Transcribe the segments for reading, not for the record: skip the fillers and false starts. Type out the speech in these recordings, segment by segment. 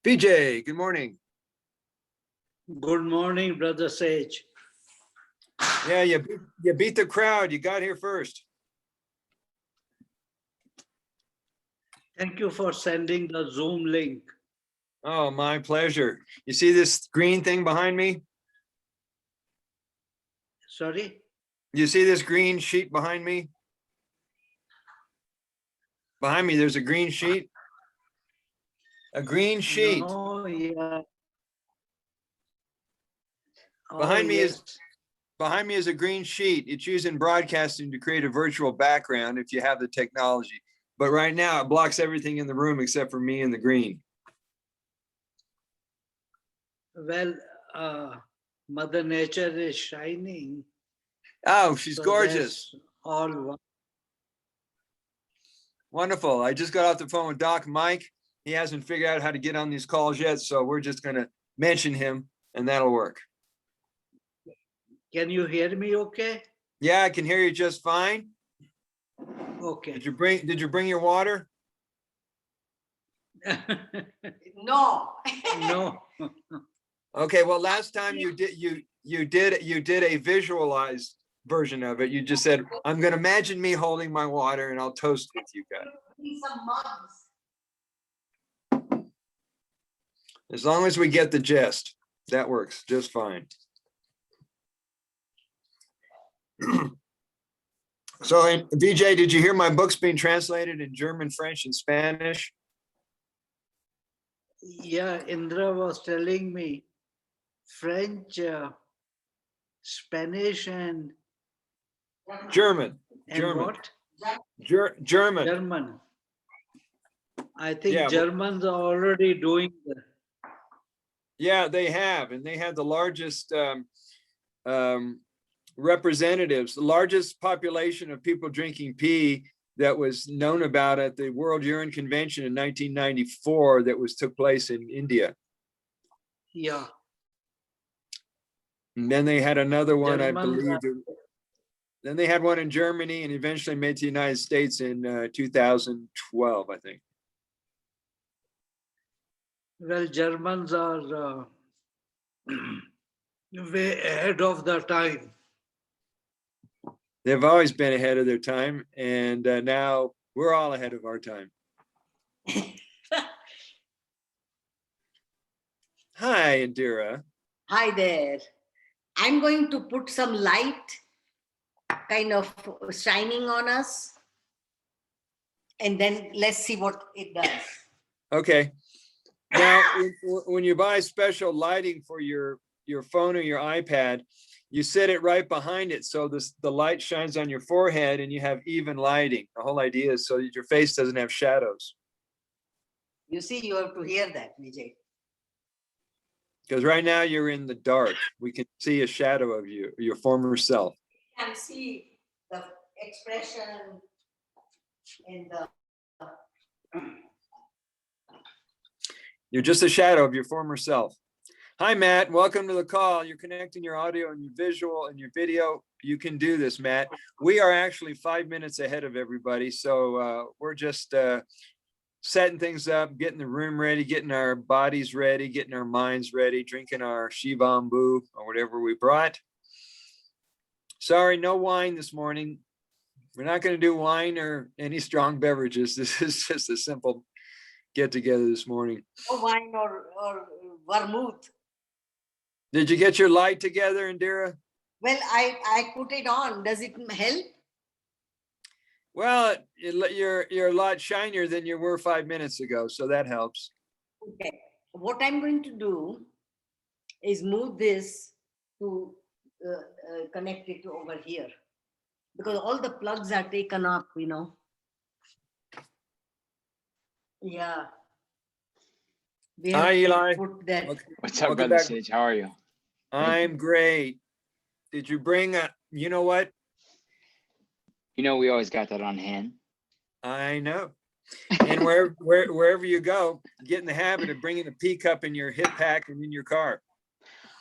PJ, good morning. Good morning, Brother Sage. Yeah, you beat the crowd. You got here first. Thank you for sending the Zoom link. Oh, my pleasure. You see this green thing behind me? Sorry? You see this green sheet behind me? Behind me, there's a green sheet. A green sheet. Oh, yeah. Behind me is a green sheet. It's used in broadcasting to create a virtual background if you have the technology. But right now it blocks everything in the room except for me and the green. Well, Mother Nature is shining. Oh, she's so gorgeous. All wonderful. I just got off the phone with Doc Mike. He hasn't figured out how to get on these calls yet, so we're just going to mention him and that'll work. Can you hear me okay? Yeah, I can hear you just fine. Okay. Did you bring your water? No. No. Okay, well, last time you did a visualized version of it. You just said, I'm going to imagine me holding my water and I'll toast with you guys. Some mugs. As long as we get the gist, that works just fine. So, VJ, did you hear my books being translated in German, French, and Spanish? Yeah, Indra was telling me French, Spanish, and German. what? German. German. I think Yeah, Germans are already doing that. Yeah, they have, and they have the largest representatives, the largest population of people drinking pee that was known about at the World Urine Convention in 1994 that took place in India. Yeah. And then they had another one, I Germans believe. Then they had one in Germany and eventually made to the United States in 2012, I think. Well, Germans are way ahead of the time. They've always been ahead of their time, and now we're all ahead of our time. Hi, Indira. Hi there. I'm going to put some light kind of shining on us. And then let's see what it does. Okay. Now, when you buy special lighting for your phone or your iPad, you set it right behind it so the light shines on your forehead and you have even lighting. The whole idea is so that your face doesn't have shadows. You see, you have to hear that, Vijay. Because right now you're in the dark. We can see a shadow of you, your former self. You can see the expression in the... You're just a shadow of your former self. Hi, Matt. Welcome to the call. You're connecting your audio and your visual and your video. You can do this, Matt. We are actually 5 minutes ahead of everybody. So we're just setting things up, getting the room ready, getting our bodies ready, getting our minds ready, drinking our Shivambu or whatever we brought. Sorry, no wine this morning. We're not going to do wine or any strong beverages. This is just a simple get together this morning. No wine or vermouth. Did you get your light together, Indira? Well, I put it on. Does it help? Well, you're a lot shinier than you were 5 minutes ago, so that helps. Okay. What I'm going to do is move this to connect it over here because all the plugs are taken up, you know. Yeah. Hi, Eli. Put that. Okay. What's up, Welcome Brother back. Sage? How are you? I'm great. Did you bring you know what? You know, we always got that on hand. I know. And wherever you go, get in the habit of bringing a pee cup in your hip pack and in your car.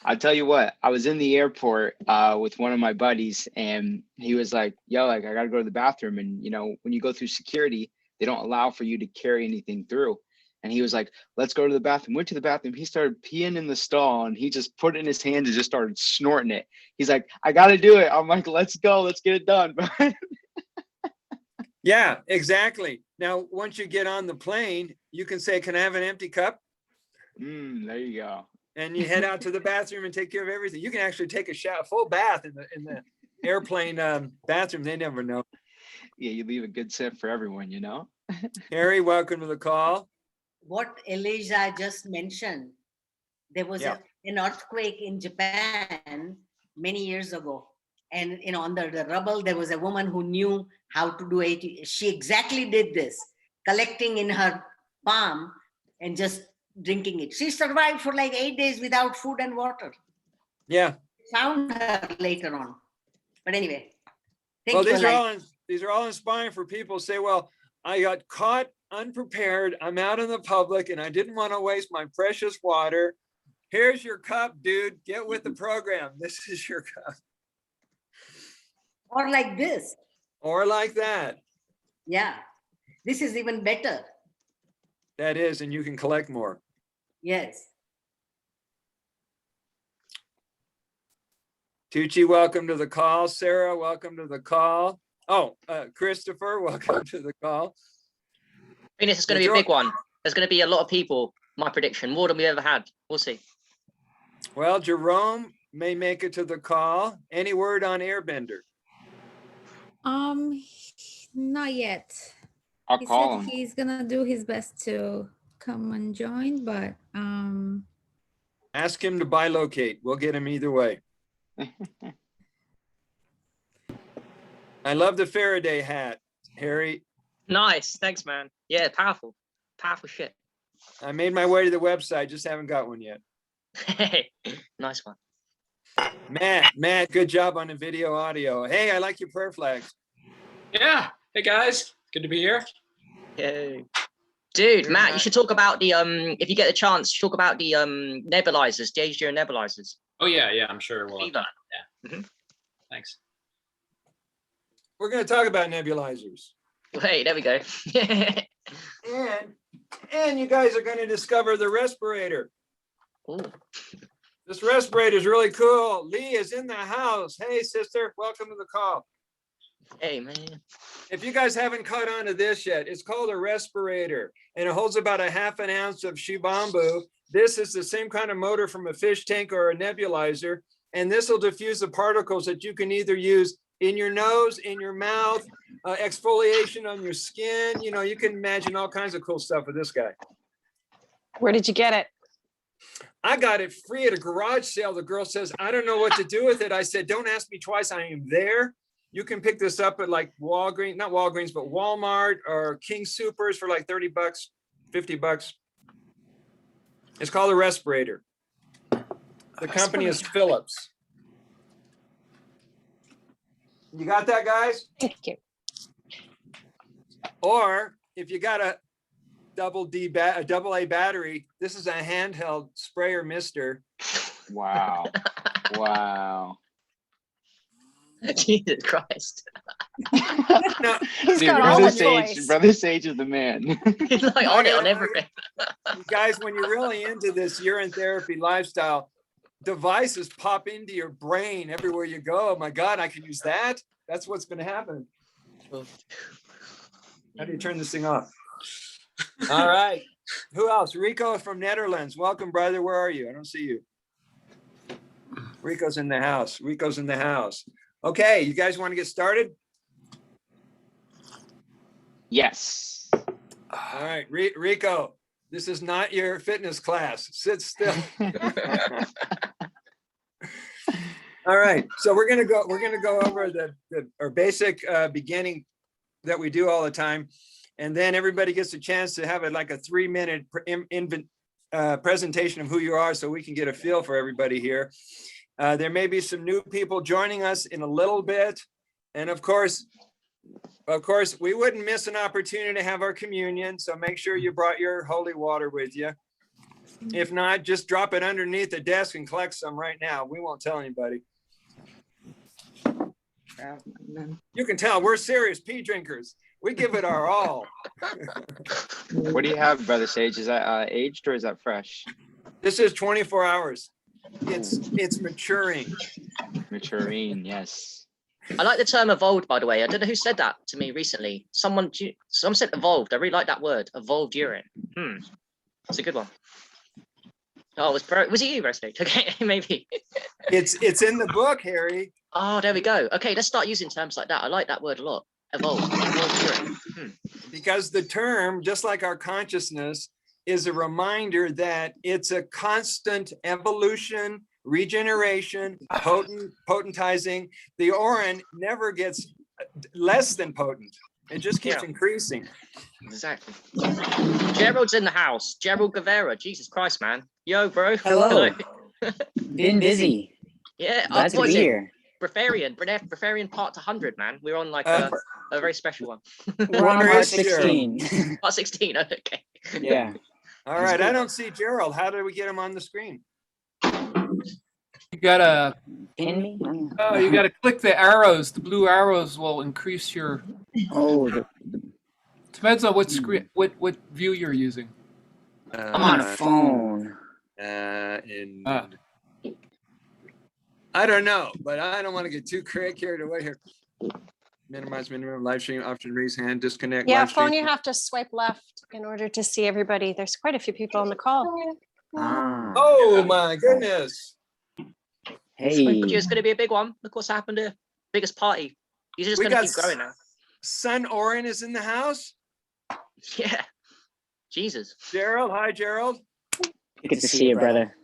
I'll tell you what, I was in the airport with one of my buddies and he was like, yo, like I gotta go to the bathroom. And you know, when you go through security, they don't allow for you to carry anything through. And he was like, let's go to the bathroom. Went to the bathroom. He started peeing in the stall and he just put it in his hand and just started snorting it. He's like, I got to do it. I'm like, let's go. Let's get it done. Yeah, exactly. Now, once you get on the plane, you can say, can I have an empty cup? There you go. And you head out to the bathroom and take care of everything. You can actually take a shower, full bath in the airplane bathroom. They never know. Yeah, you leave a good tip for everyone, you know? Harry, welcome to the call. What Elijah just mentioned, there was an earthquake in Japan many years ago. And under the rubble, there was a woman who knew how to do it. She exactly did this, collecting in her palm and just drinking it. She survived for like 8 days without food and water. Yeah. Found her later on. But anyway. Well, these are all inspiring for people to say, well, I got caught unprepared. I'm out in the public and I didn't want to waste my precious water. Here's your cup, dude. Get with the program. This is your cup. Or like this. Or like that. Yeah. This is even better. That is, and you can collect more. Yes. Tugce, welcome to the call. Sarah, welcome to the call. Oh, Christopher, welcome to the call. I think this is going to be a big one. There's going to be a lot of people, my prediction, more than we've ever had. We'll see. Well, Jerome may make it to the call. Any word on Airbender? Not yet. I'll He call said him. he's gonna do his best to come and join, but Ask him to bilocate. We'll get him either way. I love the Faraday hat, Harry. Nice. Thanks, man. Yeah, powerful. Powerful shit. I made my way to the website, just haven't got one yet. Nice one. Matt, good job on the video audio. Hey, I like your prayer flags. Yeah. Hey guys, good to be here. Yay. Dude, Matt, you should talk about the if you get the chance, talk about the nebulizers, the HDO nebulizers. Oh yeah, I'm sure we'll. Fever. Yeah. Thanks. We're going to talk about nebulizers. Wait, there we go. And you guys are going to discover the respirator. Ooh. This respirator is really cool. Lee is in the house. Hey, sister, welcome to the call. Hey, man. If you guys haven't caught on to this yet, it's called a respirator, and it holds about a ½ an ounce of Shivambu. This is the same kind of motor from a fish tank or a nebulizer, and this will diffuse the particles that you can either use in your nose, in your mouth, exfoliation on your skin. You know, you can imagine all kinds of cool stuff with this guy. Where did you get it? I got it free at a garage sale. The girl says, I don't know what to do with it. I said, don't ask me twice. I am there. You can pick this up at like Walgreens, not Walgreens, but Walmart or King Supers for like 30 bucks, 50 bucks. It's called a respirator. The company is Philips. You got that, guys? Thank you. Or if you got a double A battery, this is a handheld sprayer mister. Wow. Wow. Jesus Christ. No, He's Dude, got all the Brother toys. Sage is the man. He's like on it on everything. guys, when you're really into this urine therapy lifestyle, devices pop into your brain everywhere you go. Oh my God, I can use that. That's what's going to happen. How do you turn this thing off? All right. Who else? Rico from Netherlands. Welcome, brother. Where are you? I don't see you. Rico's in the house. Rico's in the house. Okay, you guys want to get started? Yes. All right, Rico, this is not your fitness class. Sit still. All right, so we're gonna go over our basic beginning that we do all the time, and then everybody gets a chance to have like a 3-minute presentation of who you are, so we can get a feel for everybody here. There may be some new people joining us in a little bit, and of course, we wouldn't miss an opportunity to have our communion. So make sure you brought your holy water with you. If not, just drop it underneath the desk and collect some right now. We won't tell anybody. You can tell we're serious pee drinkers. We give it our all. What do you have, Brother Sage? Is that aged or is that fresh? This is 24 hours. It's maturing. Maturing, yes. I like the term evolved, by the way. I don't know who said that to me recently. Someone said evolved. I really like that word, evolved urine. It's a good one. Oh, was it you, Roasted? Okay, maybe. It's in the book, Harry. Oh, there we go. Okay, let's start using terms like that. I like that word a lot. Evolved urine. Because the term, just like our consciousness, is a reminder that it's a constant evolution, regeneration, potentizing. The urine never gets less than potent. It just keeps increasing. Exactly. Gerald's in the house. Gerald Guevara. Jesus Christ, man. Yo, bro. Hello. Been busy. Yeah. Glad to be here. Breatharian part 100, man. We're on like a very special one. We're on part 16. Part 16. Okay. Yeah. All right. I don't see Gerald. How do we get him on the screen? You gotta Pin me? Oh, you gotta click the arrows. The blue arrows will increase your. Oh, Depends on what screen, what view you're using. I'm on a phone. I don't know, but I don't want to get too carried away here. Minimize minimum live stream option, raise hand, disconnect. Yeah, live stream. phone, you have to swipe left in order to see everybody. There's quite a few people on the call. Oh my goodness. Hey. It's going to be a big one. Look what's happened here. Biggest party. You're just going to keep growing now. Son Oren is in the house. Yeah. Jesus. Gerald. Hi, Gerald. Good to see you, brother.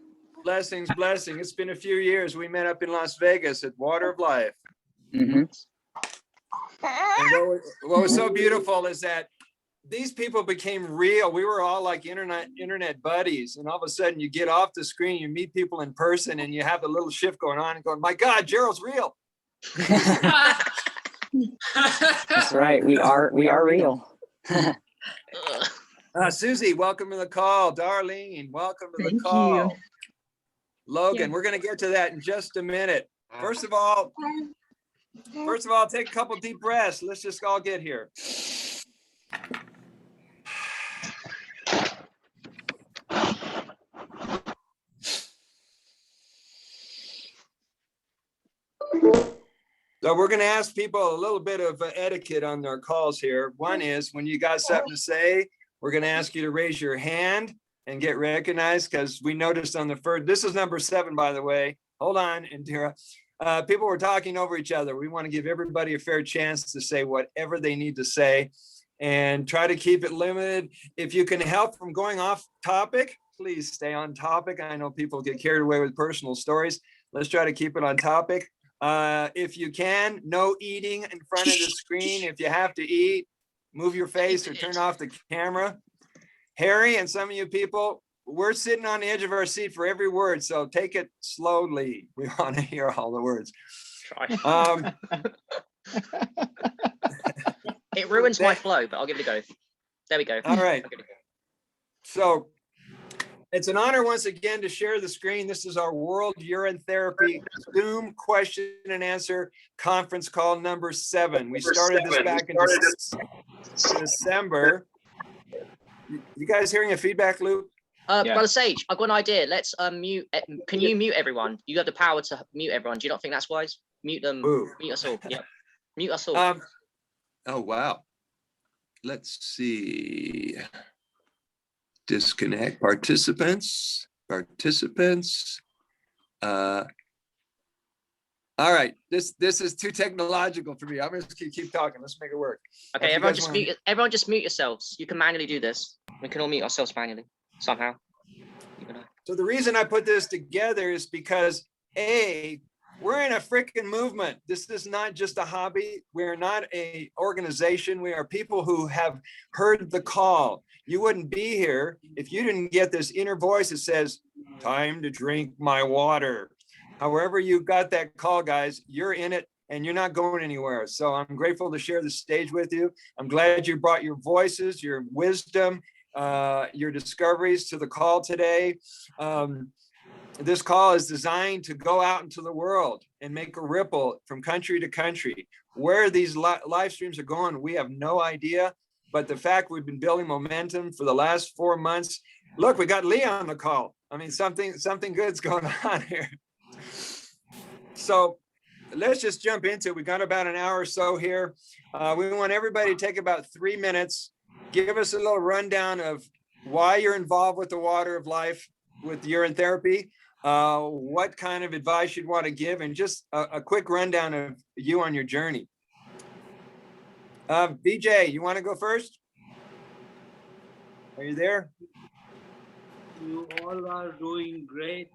Blessings. It's been a few years. We met up in Las Vegas at Water of Life. Mm-hmm. And what was so beautiful is that these people became real. We were all like internet buddies, and all of a sudden you get off the screen, you meet people in person, and you have a little shift going on and going, my God, Gerald's real. That's right. We are real. Susie, welcome to the call. Darlene, welcome to the call. Logan, we're going to get to that in just a minute. First of all, take a couple deep breaths. Let's just all get here. So we're going to ask people a little bit of etiquette on their calls here. One is when you got something to say, we're going to ask you to raise your hand and get recognized, because we noticed on the first, this is number 7, by the way. Hold on, Indira. People were talking over each other. We want to give everybody a fair chance to say whatever they need to say and try to keep it limited. If you can help from going off topic, please stay on topic. I know people get carried away with personal stories. Let's try to keep it on topic. If you can, no eating in front of the screen. If you have to eat, move your face or turn off the camera. Harry and some of you people, we're sitting on the edge of our seat for every word, so take it slowly. We want to hear all the words. It ruins my flow, but I'll give it a go. There we go. All right. So it's an honor once again to share the screen. This is our World Urine Therapy Zoom question and answer conference call number 7. We started this back in December. You guys hearing a feedback loop? Brother Sage, I've got an idea. Let's mute. Can you mute everyone? You have the power to mute everyone. Do you not think that's wise? Mute them. Ooh. Mute us all. Yeah. Mute us all. Oh, wow. Let's see. Disconnect participants. All right. This is too technological for me. I'm going to keep talking. Let's make it work. Okay, everyone just mute yourselves. You can manually do this. We can all mute ourselves manually somehow. So the reason I put this together is because we're in a freaking movement. This is not just a hobby. We're not an organization. We are people who have heard the call. You wouldn't be here if you didn't get this inner voice that says, time to drink my water. However you got that call, guys, you're in it and you're not going anywhere. So I'm grateful to share the stage with you. I'm glad you brought your voices, your wisdom, your discoveries to the call today. This call is designed to go out into the world and make a ripple from country to country. Where these live streams are going, we have no idea. But the fact we've been building momentum for the last 4 months. Look, we got Leah on the call. I mean, something good's going on here. So let's just jump into it. We got about an hour or so here. We want everybody to take about 3 minutes. Give us a little rundown of why you're involved with the Water of Life with urine therapy, what kind of advice you'd want to give, and just a quick rundown of you on your journey. BJ, you want to go first? Are you there? You all are doing great.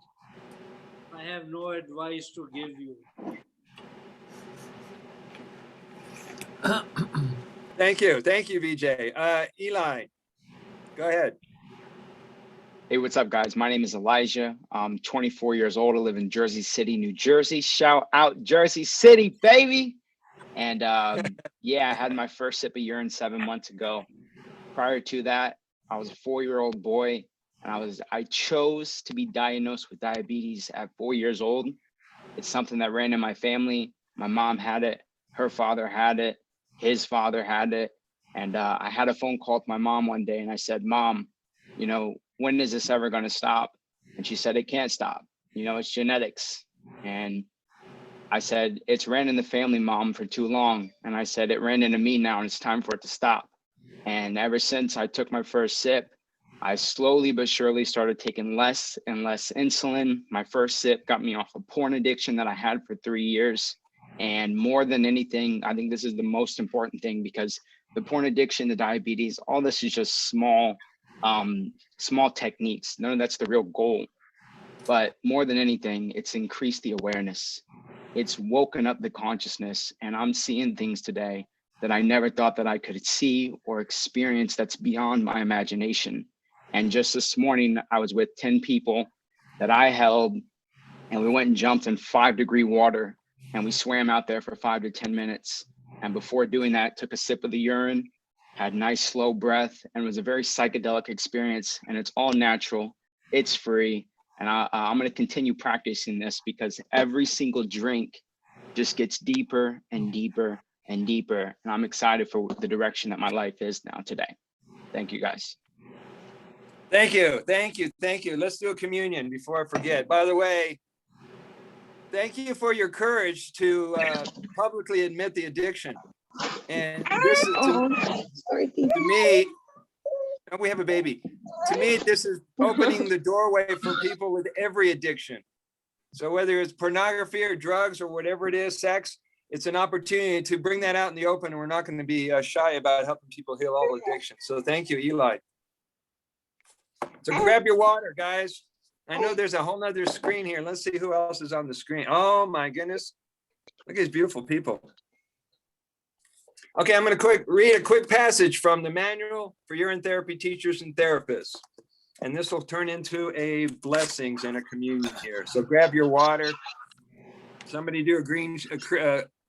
I have no advice to give you. Thank you, BJ. Eli, go ahead. Hey, what's up, guys? My name is Elijah. I'm 24 years old. I live in Jersey City, New Jersey. Shout out Jersey City, baby. And yeah, I had my first sip of urine 7 months ago. Prior to that, I was a 4-year-old boy, and I chose to be diagnosed with diabetes at 4 years old. It's something that ran in my family. My mom had it, her father had it, his father had it. And I had a phone call with my mom one day, and I said, Mom, you know, when is this ever going to stop? And she said, it can't stop. You know, it's genetics. And I said, it's ran in the family, Mom, for too long. And I said, it ran into me now, and it's time for it to stop. And ever since I took my first sip, I slowly but surely started taking less and less insulin. My first sip got me off a porn addiction that I had for 3 years. And more than anything, I think this is the most important thing, because the porn addiction, the diabetes, all this is just small techniques. None of that's the real goal. But more than anything, it's increased the awareness. It's woken up the consciousness, and I'm seeing things today that I never thought that I could see or experience that's beyond my imagination. And just this morning, I was with 10 people that I held, and we went and jumped in 5-degree water, and we swam out there for 5 to 10 minutes. And before doing that, took a sip of the urine, had nice slow breath, and it was a very psychedelic experience. And it's all natural, it's free. And I'm gonna continue practicing this, because every single drink just gets deeper and deeper and deeper. And I'm excited for the direction that my life is now today. Thank you, guys. Thank you. Let's do a communion before I forget. By the way, thank you for your courage to publicly admit the addiction. And this is to me, we have a baby. To me, this is opening the doorway for people with every addiction. So whether it's pornography or drugs or whatever it is, sex, it's an opportunity to bring that out in the open, and we're not going to be shy about helping people heal all addictions. So thank you, Eli. So grab your water, guys. I know there's a whole nother screen here. Let's see who else is on the screen. Oh my goodness. Look at these beautiful people. Okay, I'm going to read a quick passage from the Manual for Urine Therapy Teachers and Therapists. And this will turn into a blessings and a communion here. So grab your water. Somebody do a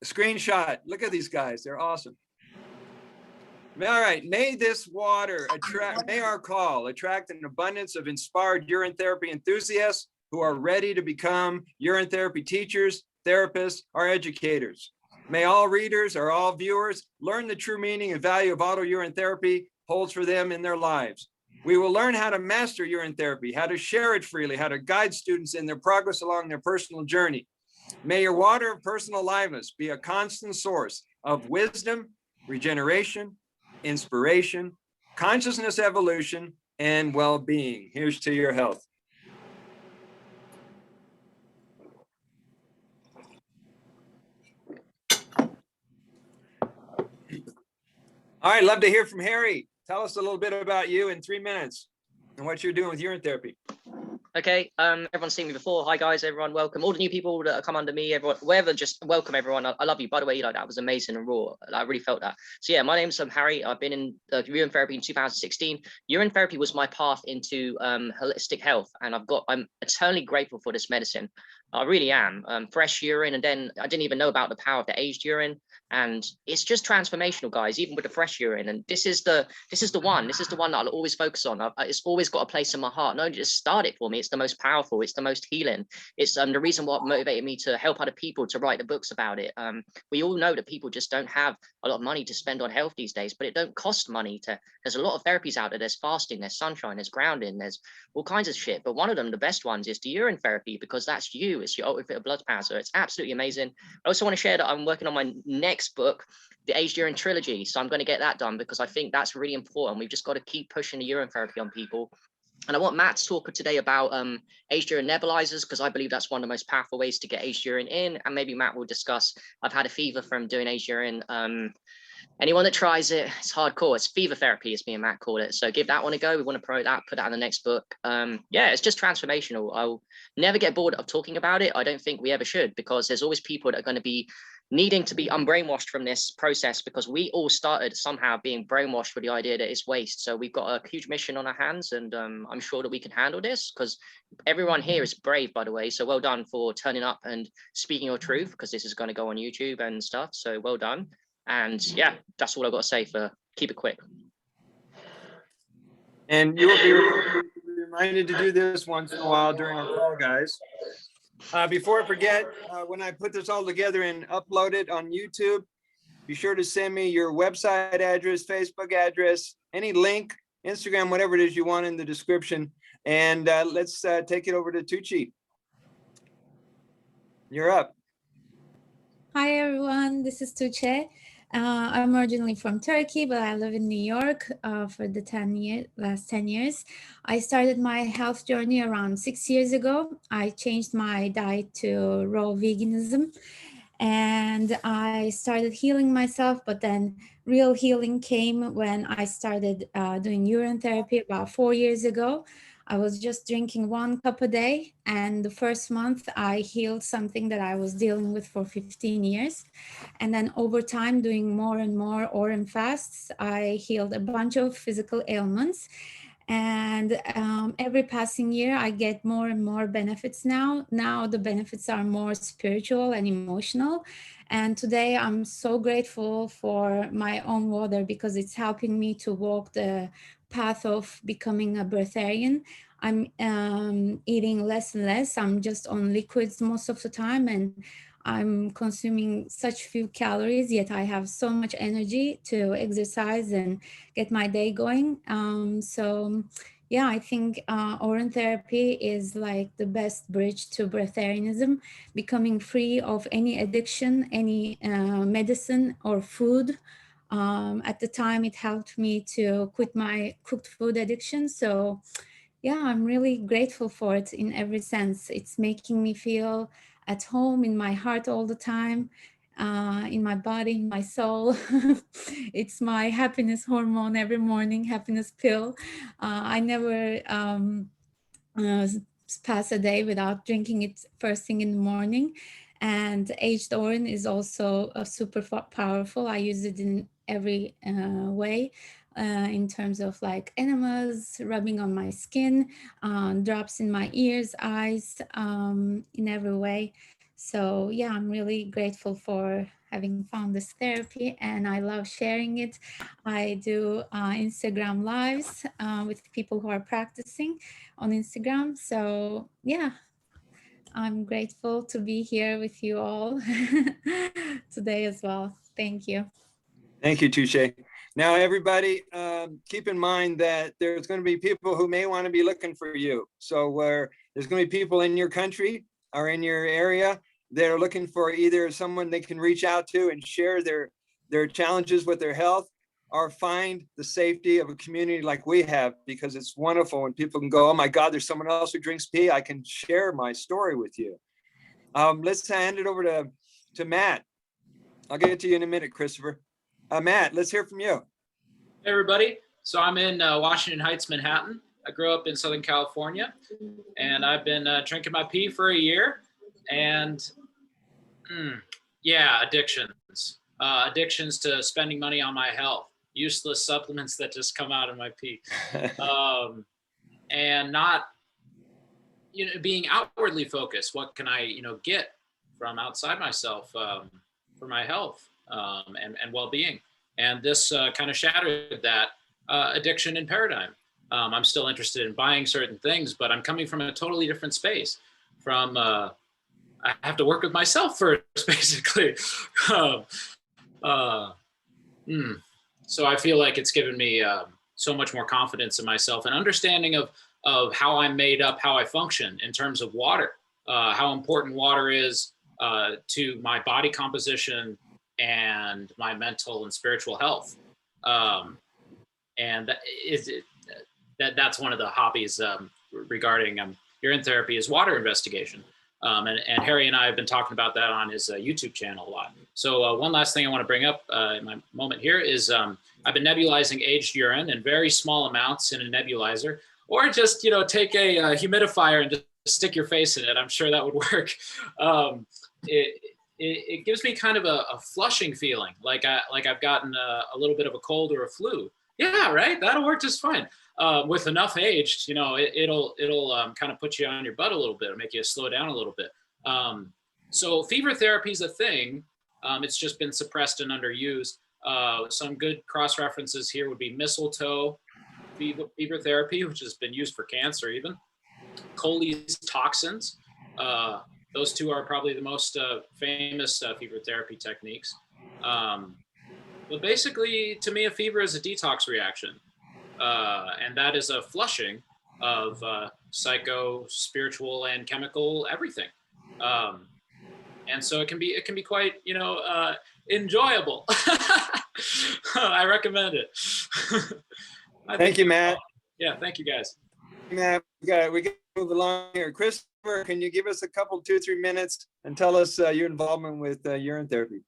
screenshot. Look at these guys. They're awesome. All right, may this water may our call attract an abundance of inspired urine therapy enthusiasts who are ready to become urine therapy teachers, therapists, or educators. May all readers or all viewers learn the true meaning and value of auto urine therapy holds for them in their lives. We will learn how to master urine therapy, how to share it freely, how to guide students in their progress along their personal journey. May your water of personal aliveness be a constant source of wisdom, regeneration, inspiration, consciousness evolution, and well-being. Here's to your health. All right, love to hear from Harry. Tell us a little bit about you in 3 minutes and what you're doing with urine therapy. Okay, everyone's seen me before. Hi guys, everyone, welcome. All the new people that come under me, everyone, wherever, just welcome everyone. I love you. By the way, that was amazing and raw. I really felt that. So yeah, my name's Harry. I've been in urine therapy in 2016. Urine therapy was my path into holistic health, and I'm eternally grateful for this medicine. I really am. Fresh urine, and then I didn't even know about the power of the aged urine, and it's just transformational, guys. Even with the fresh urine, and this is the one that I'll always focus on. It's always got a place in my heart. Not only just started for me, it's the most powerful, it's the most healing. It's the reason what motivated me to help other people to write the books about it. We all know that people just don't have a lot of money to spend on health these days, but it don't cost money to. There's a lot of therapies out there. There's fasting, there's sunshine, there's grounding, there's all kinds of shit. But one of them, the best ones, is the urine therapy, because that's you. It's your ultimate blood power. So it's absolutely amazing. I also want to share that I'm working on my next book, the Aged Urine Trilogy. So I'm going to get that done because I think that's really important. We've just got to keep pushing the urine therapy on people. And I want Matt to talk today about aged urine nebulizers, because I believe that's one of the most powerful ways to get aged urine in. And maybe Matt will discuss, I've had a fever from doing aged urine. Anyone that tries it, it's hardcore. It's fever therapy, as me and Matt call it. So give that one a go. We want to promote that, put that in the next book. Yeah, it's just transformational. I'll never get bored of talking about it. I don't think we ever should, because there's always people that are going to be needing to be unbrainwashed from this process, because we all started somehow being brainwashed with the idea that it's waste. So we've got a huge mission on our hands, and I'm sure that we can handle this, because everyone here is brave, by the way. So well done for turning up and speaking your truth, because this is going to go on YouTube and stuff. So well done. And yeah, that's all I've got to say. For keep it quick. And you will be reminded to do this once in a while during our call, guys. Before I forget, when I put this all together and upload it on YouTube, be sure to send me your website address, Facebook address, any link, Instagram, whatever it is you want in the description. And let's take it over to Tugce. You're up. Hi, everyone. This is Tugce. I'm originally from Turkey, but I live in New York for the last 10 years. I started my health journey around 6 years ago. I changed my diet to raw veganism, and I started healing myself, but then real healing came when I started doing urine therapy about 4 years ago. I was just drinking 1 cup a day, and the first month I healed something that I was dealing with for 15 years. And then over time, doing more and more urine fasts, I healed a bunch of physical ailments. And every passing year, I get more and more benefits now. Now the benefits are more spiritual and emotional. And today I'm so grateful for my own water, because it's helping me to walk the path of becoming a breatharian. I'm eating less and less. I'm just on liquids most of the time, and I'm consuming such few calories, yet I have so much energy to exercise and get my day going. So yeah, I think urine therapy is like the best bridge to breatharianism, becoming free of any addiction, any medicine or food. At the time, it helped me to quit my cooked food addiction. So yeah, I'm really grateful for it in every sense. It's making me feel at home in my heart all the time, in my body, in my soul. It's my happiness hormone every morning, happiness pill. I never pass a day without drinking it first thing in the morning. And aged urine is also super powerful. I use it in every way. In terms of like enemas, rubbing on my skin, drops in my ears, eyes, in every way. So yeah, I'm really grateful for having found this therapy, and I love sharing it. I do Instagram lives with people who are practicing on Instagram. So yeah, I'm grateful to be here with you all today as well. Thank you. Thank you, Tugce. Now, everybody, keep in mind that there's going to be people who may want to be looking for you. So there's going to be people in your country or in your area that are looking for either someone they can reach out to and share their challenges with their health, or find the safety of a community like we have, because it's wonderful when people can go, oh my God, there's someone else who drinks pee. I can share my story with you. Let's hand it over to Matt. I'll get to you in a minute, Christopher. Matt, let's hear from you. Hey, everybody. So I'm in Washington Heights, Manhattan. I grew up in Southern California, and I've been drinking my pee for a year. And yeah, addictions. Addictions to spending money on my health. Useless supplements that just come out of my pee. And not being outwardly focused. What can I, get from outside myself for my health and well-being? And this kind of shattered that addiction and paradigm. I'm still interested in buying certain things, but I'm coming from a totally different space. From I have to work with myself first, basically. So I feel like it's given me so much more confidence in myself and understanding of how I'm made up, how I function in terms of water, how important water is to my body composition and my mental and spiritual health. And that's one of the hobbies regarding urine therapy is water investigation. And Harry and I have been talking about that on his YouTube channel a lot. So one last thing I want to bring up in my moment here is I've been nebulizing aged urine in very small amounts in a nebulizer, or just, take a humidifier and just stick your face in it. I'm sure that would work. It gives me kind of a flushing feeling, like I've gotten a little bit of a cold or a flu. Yeah, right. That'll work just fine. With enough aged, it'll kind of put you on your butt a little bit, or make you slow down a little bit. So fever therapy is a thing. It's just been suppressed and underused. Some good cross references here would be mistletoe fever therapy, which has been used for cancer even. Coley's toxins. Those two are probably the most famous fever therapy techniques. But basically, to me, a fever is a detox reaction. And that is a flushing of psycho, spiritual, and chemical everything. And so it can be quite, enjoyable. I recommend it. Thank you, Matt. Yeah, thank you, guys. Matt, we got to move along here. Christopher, can you give us a couple, 2-3 minutes and tell us your involvement with urine therapy?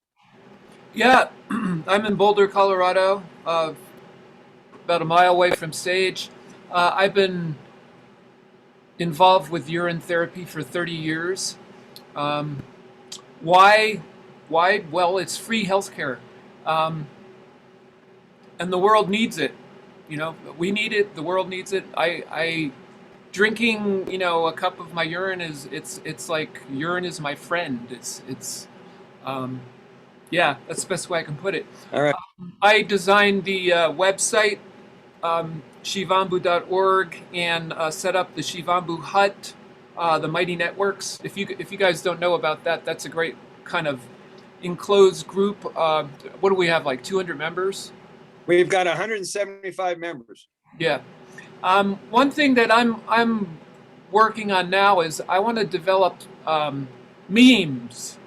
Yeah, I'm in Boulder, Colorado, about a mile away from Sage. I've been involved with urine therapy for 30 years. Why? Well, it's free healthcare, and the world needs it. We need it. The world needs it. I drinking, a cup of my urine it's like urine is my friend. Yeah, that's the best way I can put it. All right. I designed the website, Shivambu.org, and set up the Shivambu Hut, the Mighty Networks. If you guys don't know about that, that's a great kind of enclosed group. What do we have, like 200 members? We've got 175 members. Yeah. One thing that I'm working on now is I want to develop memes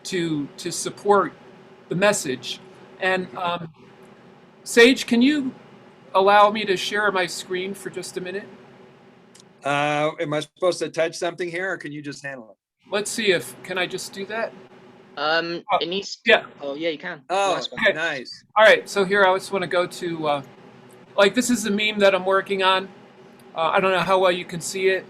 to support the message. And Sage, can you allow me to share my screen for just a minute? Am I supposed to touch something here, or can you just handle it? Let's see can I just do that? It needs. Yeah. Oh yeah, you can. Oh, Nice one. okay. Nice. All right. So here I just want to go to, like, this is a meme that I'm working on. I don't know how well you can see it,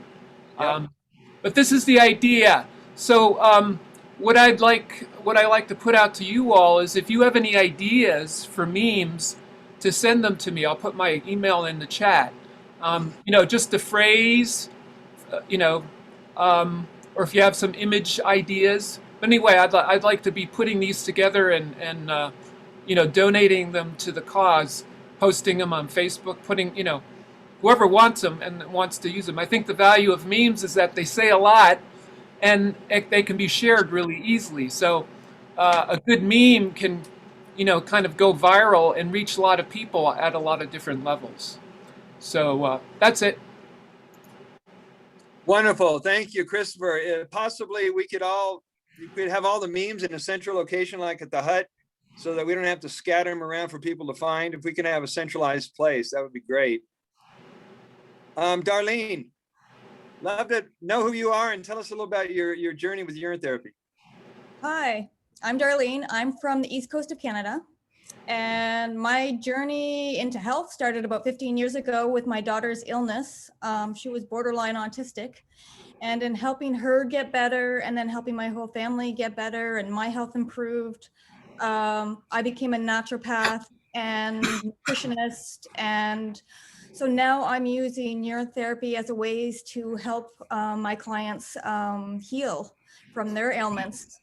but this is the idea. So what I like to put out to you all is, if you have any ideas for memes, to send them to me. I'll put my email in the chat. Just the phrase, or if you have some image ideas. But anyway, I'd like to be putting these together and donating them to the cause, posting them on Facebook, putting, whoever wants them and wants to use them. I think the value of memes is that they say a lot, and they can be shared really easily. So a good meme can, kind of go viral and reach a lot of people at a lot of different levels. So that's it. Wonderful. Thank you, Christopher. Possibly we could have all the memes in a central location, like at the hut, so that we don't have to scatter them around for people to find. If we can have a centralized place, that would be great. Darlene, love to know who you are and tell us a little about your journey with urine therapy. Hi, I'm Darlene. I'm from the East Coast of Canada. And my journey into health started about 15 years ago with my daughter's illness. She was borderline autistic. And in helping her get better, and then helping my whole family get better, and my health improved, I became a naturopath and nutritionist, and So now I'm using urine therapy as a ways to help my clients heal from their ailments.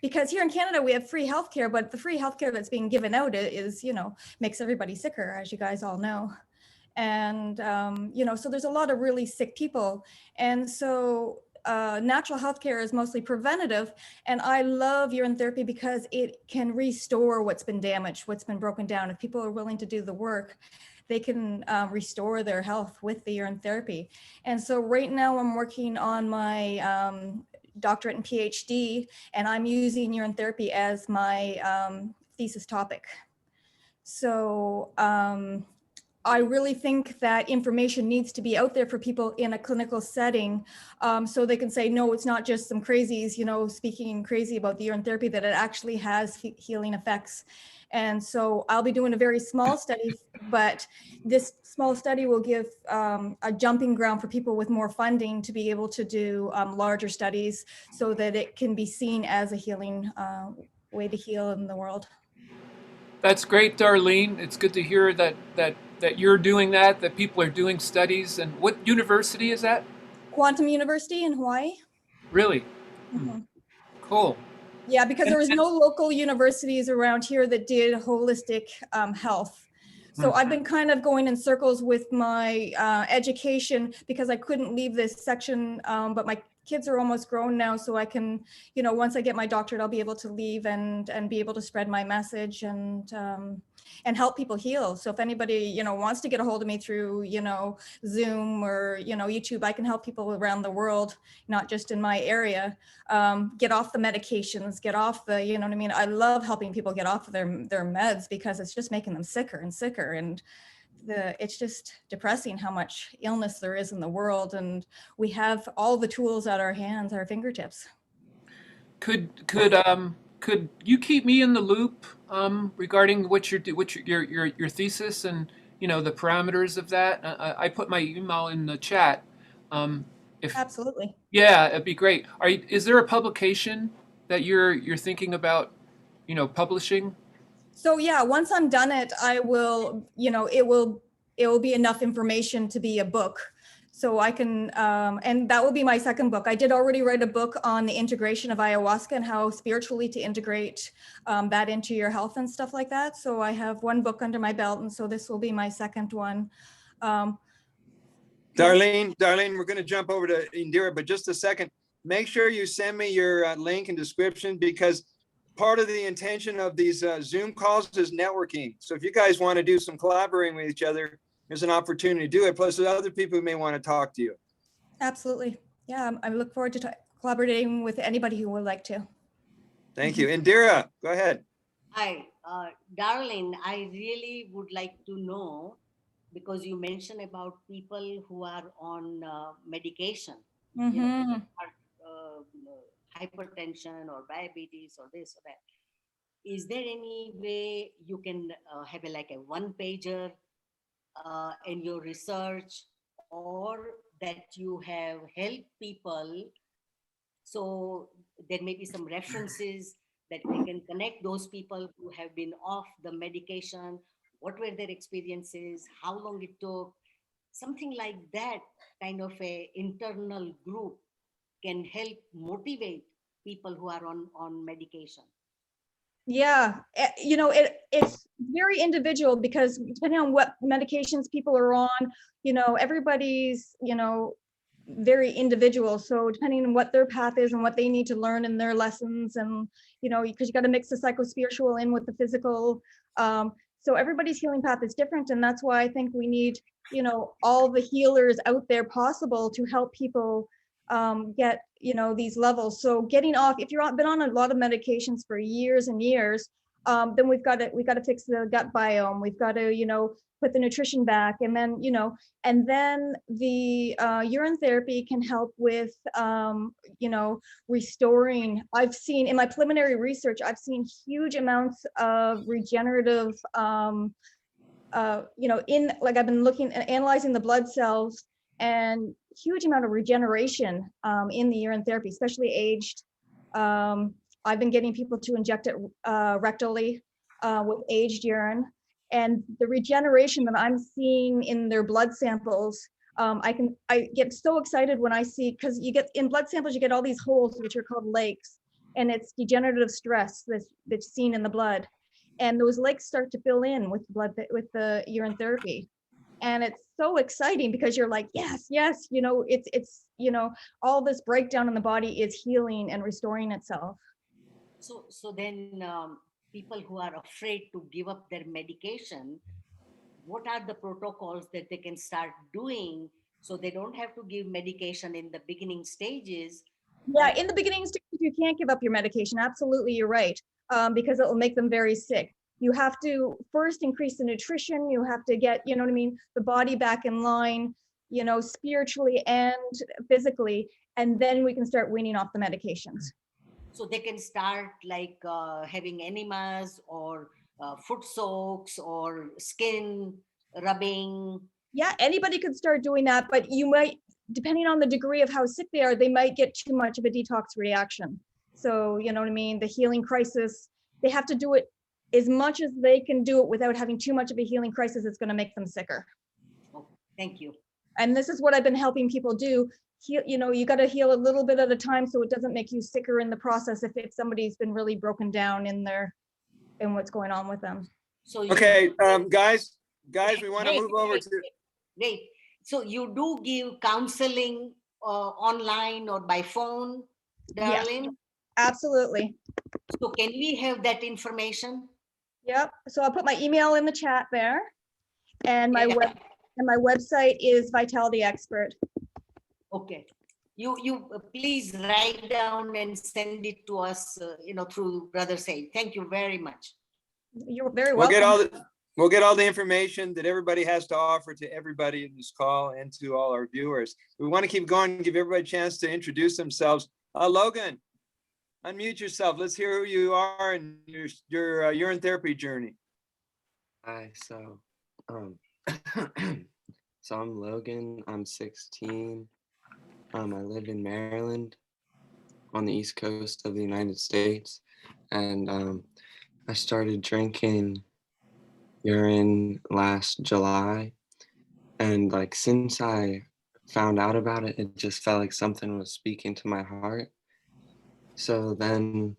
Because here in Canada, we have free healthcare, but the free healthcare that's being given out is, makes everybody sicker, as you guys all know. And, so there's a lot of really sick people. And so natural healthcare is mostly preventative. And I love urine therapy because it can restore what's been damaged, what's been broken down. If people are willing to do the work, they can restore their health with the urine therapy. And so right now I'm working on my doctorate and PhD, and I'm using urine therapy as my thesis topic. So I really think that information needs to be out there for people in a clinical setting, so they can say, no, it's not just some crazies, speaking crazy about the urine therapy, that it actually has healing effects. And so I'll be doing a very small study, but this small study will give a jumping ground for people with more funding to be able to do larger studies so that it can be seen as a healing way to heal in the world. That's great, Darlene. It's good to hear that you're doing that people are doing studies. And what university is that? Quantum University in Hawaii. Really? Mm-hmm. Cool. Yeah, because there was no local universities around here that did holistic health. So I've been kind of going in circles with my education because I couldn't leave this section, but my kids are almost grown now, so I can, once I get my doctorate, I'll be able to leave and be able to spread my message and help people heal. So if anybody, wants to get a hold of me through, Zoom or, YouTube, I can help people around the world, not just in my area, get off the medications, get off the, I love helping people get off of their meds because it's just making them sicker and sicker. And it's just depressing how much illness there is in the world, and we have all the tools at our hands, our fingertips. Could you keep me in the loop regarding what your thesis and the parameters of that? I put my email in the chat. Absolutely. Yeah, it'd be great. Is there a publication that you're thinking about, publishing? So yeah, once I'm done it, I will, it will be enough information to be a book. So I can, and that will be my second book. I did already write a book on the integration of ayahuasca and how spiritually to integrate that into your health and stuff like that. So I have one book under my belt, and so this will be my second one. Darlene, we're going to jump over to Indira, but just a second. Make sure you send me your link and description, because part of the intention of these Zoom calls is networking. So if you guys want to do some collaborating with each other, there's an opportunity to do it. Plus, there's other people who may want to talk to you. Absolutely. Yeah, I look forward to collaborating with anybody who would like to. Thank you. Indira, go ahead. Hi, Darlene, I really would like to know, because you mentioned about people who are on medication, hypertension or diabetes or this or that. Is there any way you can have like a one-pager in your research, or that you have helped people, so there may be some references that we can connect those people who have been off the medication, what were their experiences, how long it took, something like that, kind of a internal group can help motivate people who are on medication? Yeah, it's very individual, because depending on what medications people are on, everybody's, very individual. So depending on what their path is and what they need to learn in their lessons, and, because you got to mix the psychospiritual in with the physical. So everybody's healing path is different. And that's why I think we need, all the healers out there possible to help people get, these levels. So getting off, if you've been on a lot of medications for years and years, then we've got to fix the gut biome. We've got to, put the nutrition back, and then, and then the urine therapy can help with, restoring. I've seen in my preliminary research, I've seen huge amounts of regenerative, I've been looking and analyzing the blood cells, and huge amount of regeneration in the urine therapy, especially aged. I've been getting people to inject it rectally with aged urine. And the regeneration that I'm seeing in their blood samples, I get so excited when I see, because you get in blood samples, you get all these holes, which are called lakes, and it's degenerative stress that's seen in the blood. And those lakes start to fill in with with the urine therapy. And it's so exciting because you're like, yes, yes, it's all this breakdown in the body is healing and restoring itself. So then people who are afraid to give up their medication, what are the protocols that they can start doing so they don't have to give medication in the beginning stages? Yeah, in the beginning stages, you can't give up your medication. Absolutely, you're right, because it will make them very sick. You have to first increase the nutrition. You have to get, the body back in line, spiritually and physically, and then we can start weaning off the medications. So they can start like having enemas or foot soaks or skin rubbing. Yeah, anybody could start doing that, but you might, depending on the degree of how sick they are, they might get too much of a detox reaction. So, the healing crisis, they have to do it as much as they can do it without having too much of a healing crisis. It's going to make them sicker. Oh, thank you. And this is what I've been helping people do. You got to heal a little bit at a time so it doesn't make you sicker in the process if somebody's been really broken down in what's going on with them. So okay, guys, we want to move over to. Wait, so you do give counseling online or by phone, Darlene? Yeah, absolutely. So can we have that information? Yep. So I'll put my email in the chat there, and my website is Vitality Expert. Okay. You please write down and send it to us, through Brother Said. Thank you very much. You're very welcome. We'll get all the information that everybody has to offer to everybody in this call and to all our viewers. We want to keep going and give everybody a chance to introduce themselves. Logan, unmute yourself. Let's hear who you are and your urine therapy journey. Hi, so so I'm Logan. I'm 16. I live in Maryland on the East Coast of the United States, and I started drinking urine last July, and since I found out about it, it just felt like something was speaking to my heart. So then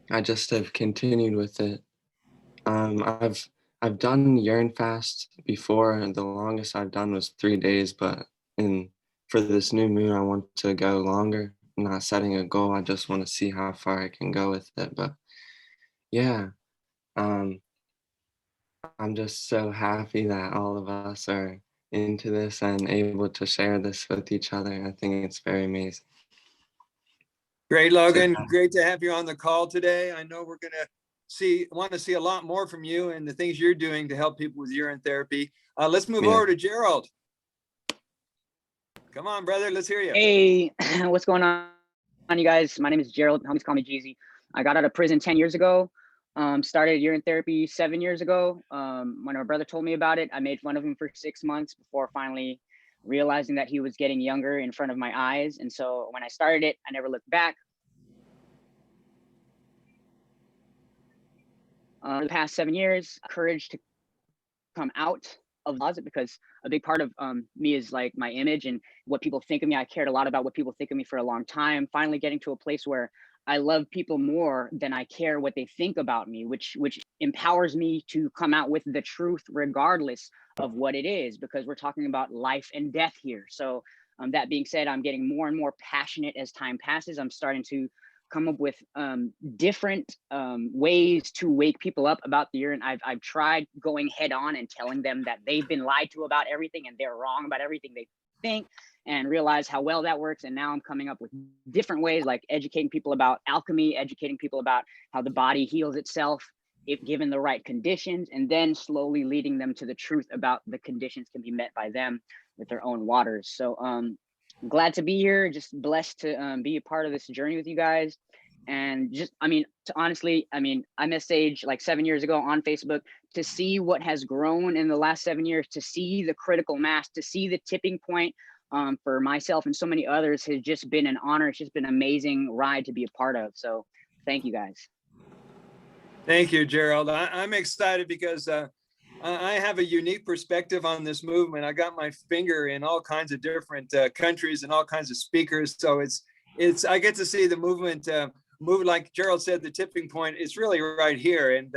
I just have continued with it. I've done urine fast before, and the longest I've done was 3 days, but for this new moon, I want to go longer. I'm not setting a goal. I just want to see how far I can go with it. But yeah, I'm just so happy that all of us are into this and able to share this with each other. I think it's very amazing. Great, Logan. Great to have you on the call today. I know we're going to want to see a lot more from you and the things you're doing to help people with urine therapy. Let's move over to Gerald. Come on, brother. Let's hear you. Hey, what's going on, you guys? My name is Gerald. Homies call me Jeezy. I got out of prison 10 years ago. Started urine therapy 7 years ago. When my brother told me about it, I made fun of him for 6 months before finally realizing that he was getting younger in front of my eyes. And so when I started it, I never looked back. The past 7 years, courage to come out of the closet, because a big part of me is like my image and what people think of me. I cared a lot about what people think of me for a long time. Finally getting to a place where I love people more than I care what they think about me, which empowers me to come out with the truth regardless of what it is, because we're talking about life and death here. So that being said, I'm getting more and more passionate as time passes. I'm starting to come up with different ways to wake people up about the urine. I've tried going head on and telling them that they've been lied to about everything and they're wrong about everything they think, and realize how well that works. And now I'm coming up with different ways, like educating people about alchemy, educating people about how the body heals itself if given the right conditions, and then slowly leading them to the truth about the conditions can be met by them with their own waters. So glad to be here, just blessed to be a part of this journey with you guys. And just, honestly, I messaged like 7 years ago on Facebook. To see what has grown in the last 7 years, to see the critical mass, to see the tipping point for myself and so many others has just been an honor. It's just been an amazing ride to be a part of. So thank you guys. Thank you, Gerald. I'm excited because I have a unique perspective on this movement. I got my finger in all kinds of different countries and all kinds of speakers. So I get to see the movement move, like Gerald said, the tipping point is really right here. And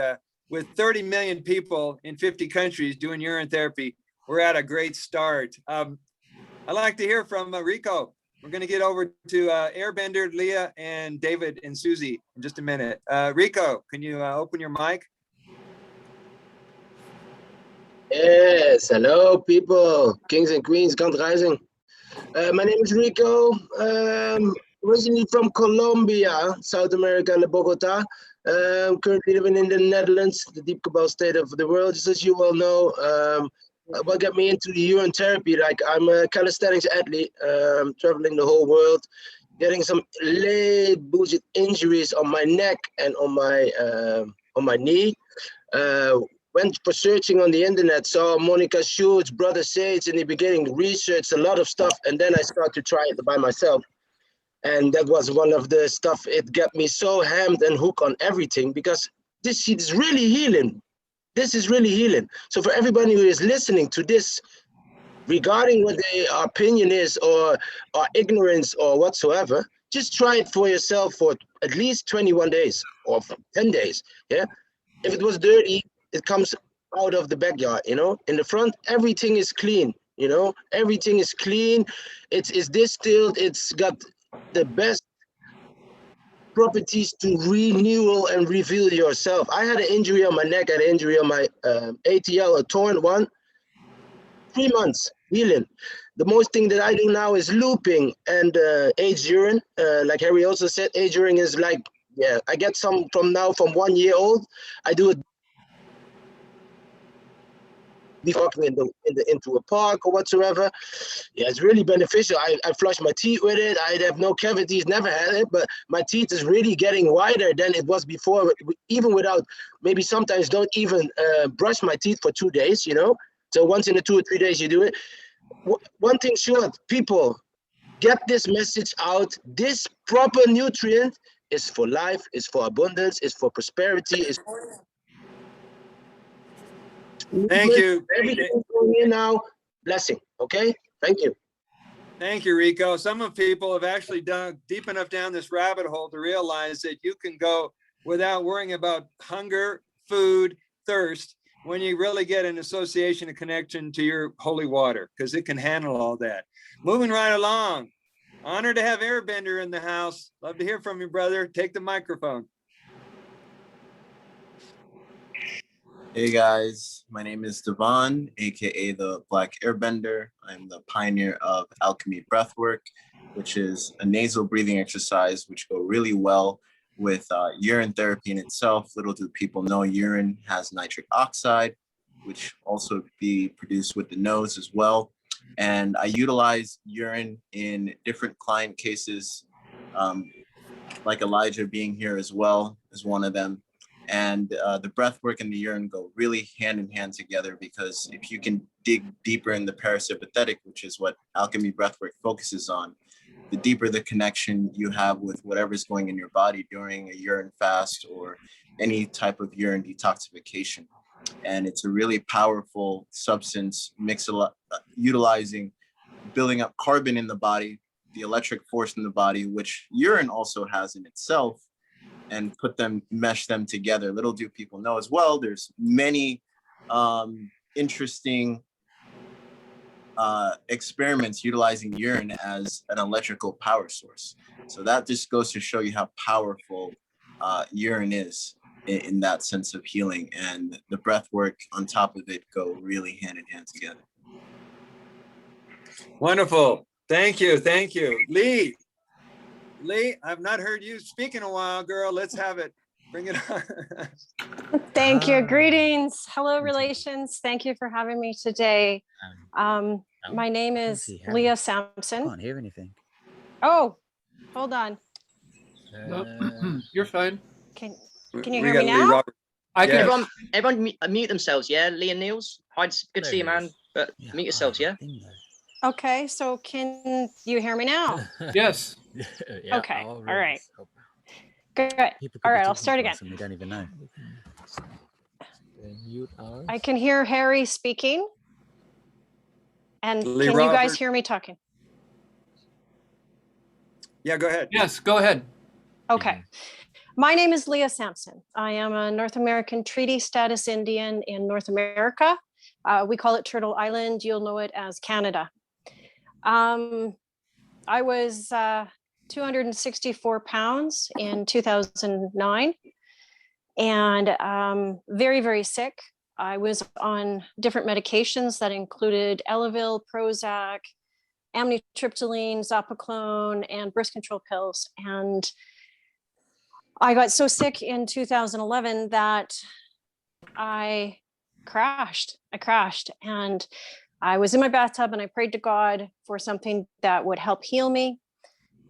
with 30 million people in 50 countries doing urine therapy, we're at a great start. I'd like to hear from Rico. We're going to get over to Airbender, Leah, and David and Susie in just a minute. Rico, can you open your mic? Yes, hello people, kings and queens, Kant Rising. My name is Rico, originally from Colombia, South America, Bogota. Currently living in the Netherlands, the deep cabal state of the world, just as you all know. What got me into the urine therapy, like I'm a calisthenics athlete, traveling the whole world, getting some late bullshit injuries on my neck and on my knee. Went for searching on the internet, saw Monica Schultz, Brother Sage in the beginning, researched a lot of stuff, and then I started to try it by myself. And that was one of the stuff, it got me so hammed and hooked on everything, because this shit is really healing. This is really healing. So for everybody who is listening to this, regarding what their opinion is or ignorance or whatsoever, just try it for yourself for at least 21 days or 10 days, yeah? If it was dirty, it comes out of the backyard, you know? In the front, everything is clean, you know? Everything is clean, it's distilled, it's got the best properties to renewal and reveal yourself. I had an injury on my neck, I had an injury on my ATL, a torn one, 3 months healing. The most thing that I do now is looping and aged urine. Like Harry also said, aged urine is like, yeah, I get some from 1 year old. I do it walking into a park or whatsoever. Yeah, it's really beneficial. I flush my teeth with it. I have no cavities, never had it, but my teeth is really getting wider than it was before, even without, maybe sometimes don't even brush my teeth for 2 days, you know? So once in the 2 or 3 days you do it. One thing sure, people, get this message out. This proper nutrient is for life, is for abundance, is for prosperity, is for Thank you. Everything going in now, blessing, okay? Thank you. Thank you, Rico. Some of people have actually dug deep enough down this rabbit hole to realize that you can go without worrying about hunger, food, thirst, when you really get an association and connection to your holy water, because it can handle all that. Moving right along. Honored to have Airbender in the house. Love to hear from you, brother. Take the microphone. Hey guys, my name is Devon, aka the Black Airbender. I'm the pioneer of alchemy breathwork, which is a nasal breathing exercise which go really well with urine therapy in itself. Little do people know urine has nitric oxide, which also be produced with the nose as well. And I utilize urine in different client cases, like Elijah being here as well is one of them. And the breath work and the urine go really hand in hand together, because if you can dig deeper in the parasympathetic, which is what alchemy breathwork focuses on, the deeper the connection you have with whatever's going in your body during a urine fast or any type of urine detoxification. And it's a really powerful substance, utilizing, building up carbon in the body, the electric force in the body, which urine also has in itself, and mesh them together. Little do people know as well, there's many interesting experiments utilizing urine as an electrical power source. So that just goes to show you how powerful urine is in that sense of healing, and the breath work on top of it go really hand in hand together. Wonderful. Thank you. Thank you. Lee, I've not heard you speak in a while, girl. Let's have it. Bring it on. Thank you. Greetings. Hello, relations. Thank you for having me today. My name is Leah Sampson. I can't hear anything. Oh, hold on. You're fine. Can you hear me now? I can. Everyone mute themselves, yeah? Lee and Niels, hi, good to see you, man. But mute yourselves, yeah? Okay, so can you hear me now? Yes. Yeah, okay, all right. Good. All right, I'll start again. We don't even know. I can hear Harry speaking. And Lee can you guys Robert. hear me talking? Yeah, go ahead. Yes, go ahead. Okay. My name is Leah Sampson. I am a North American treaty status Indian in North America. We call it Turtle Island. You'll know it as Canada. I was 264 pounds in 2009 and very, very sick. I was on different medications that included Elavil, Prozac, amitriptyline, Zopiclone, and birth control pills. And I got so sick in 2011 that I crashed. And I was in my bathtub and I prayed to God for something that would help heal me.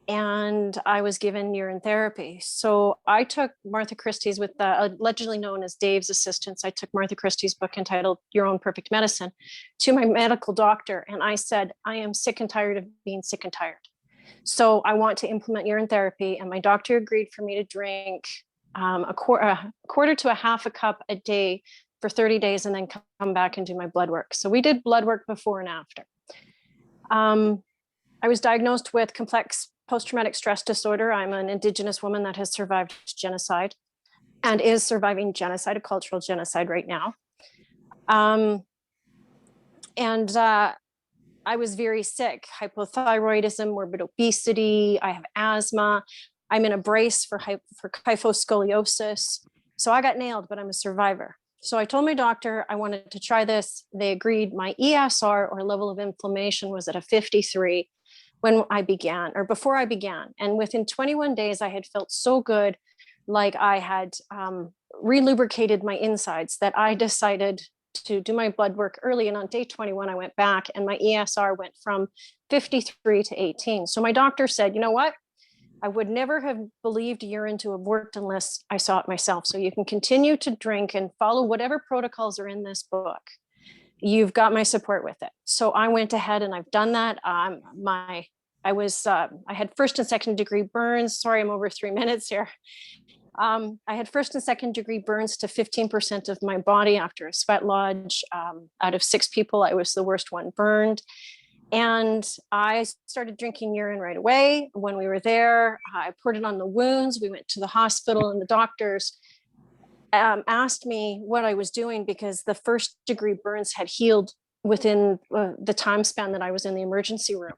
And I was given urine therapy. So I took Martha Christie's with allegedly known as Dave's assistance. I took Martha Christie's book entitled Your Own Perfect Medicine to my medical doctor. And I said, I am sick and tired of being sick and tired. So I want to implement urine therapy. And my doctor agreed for me to drink a quarter to a half a cup a day for 30 days and then come back and do my blood work. So we did blood work before and after. I was diagnosed with complex post-traumatic stress disorder. I'm an Indigenous woman that has survived genocide and is surviving genocide, a cultural genocide right now. I was very sick, hypothyroidism, morbid obesity. I have asthma. I'm in a brace for kyphoscoliosis. So I got nailed, but I'm a survivor. So I told my doctor I wanted to try this. They agreed. My ESR, or level of inflammation, was at a 53 when I began, or before I began. And within 21 days, I had felt so good, like I had relubricated my insides, that I decided to do my blood work early. And on day 21, I went back and my ESR went from 53 to 18. So my doctor said, you know what? I would never have believed urine to have worked unless I saw it myself. So you can continue to drink and follow whatever protocols are in this book. You've got my support with it. So I went ahead and I've done that. I had first and second degree burns. Sorry, I'm over 3 minutes here. I had first and second degree burns to 15% of my body after a sweat lodge. Out of 6 people, I was the worst one burned. And I started drinking urine right away. When we were there, I poured it on the wounds. We went to the hospital and the doctors asked me what I was doing because the first degree burns had healed within the time span that I was in the emergency room.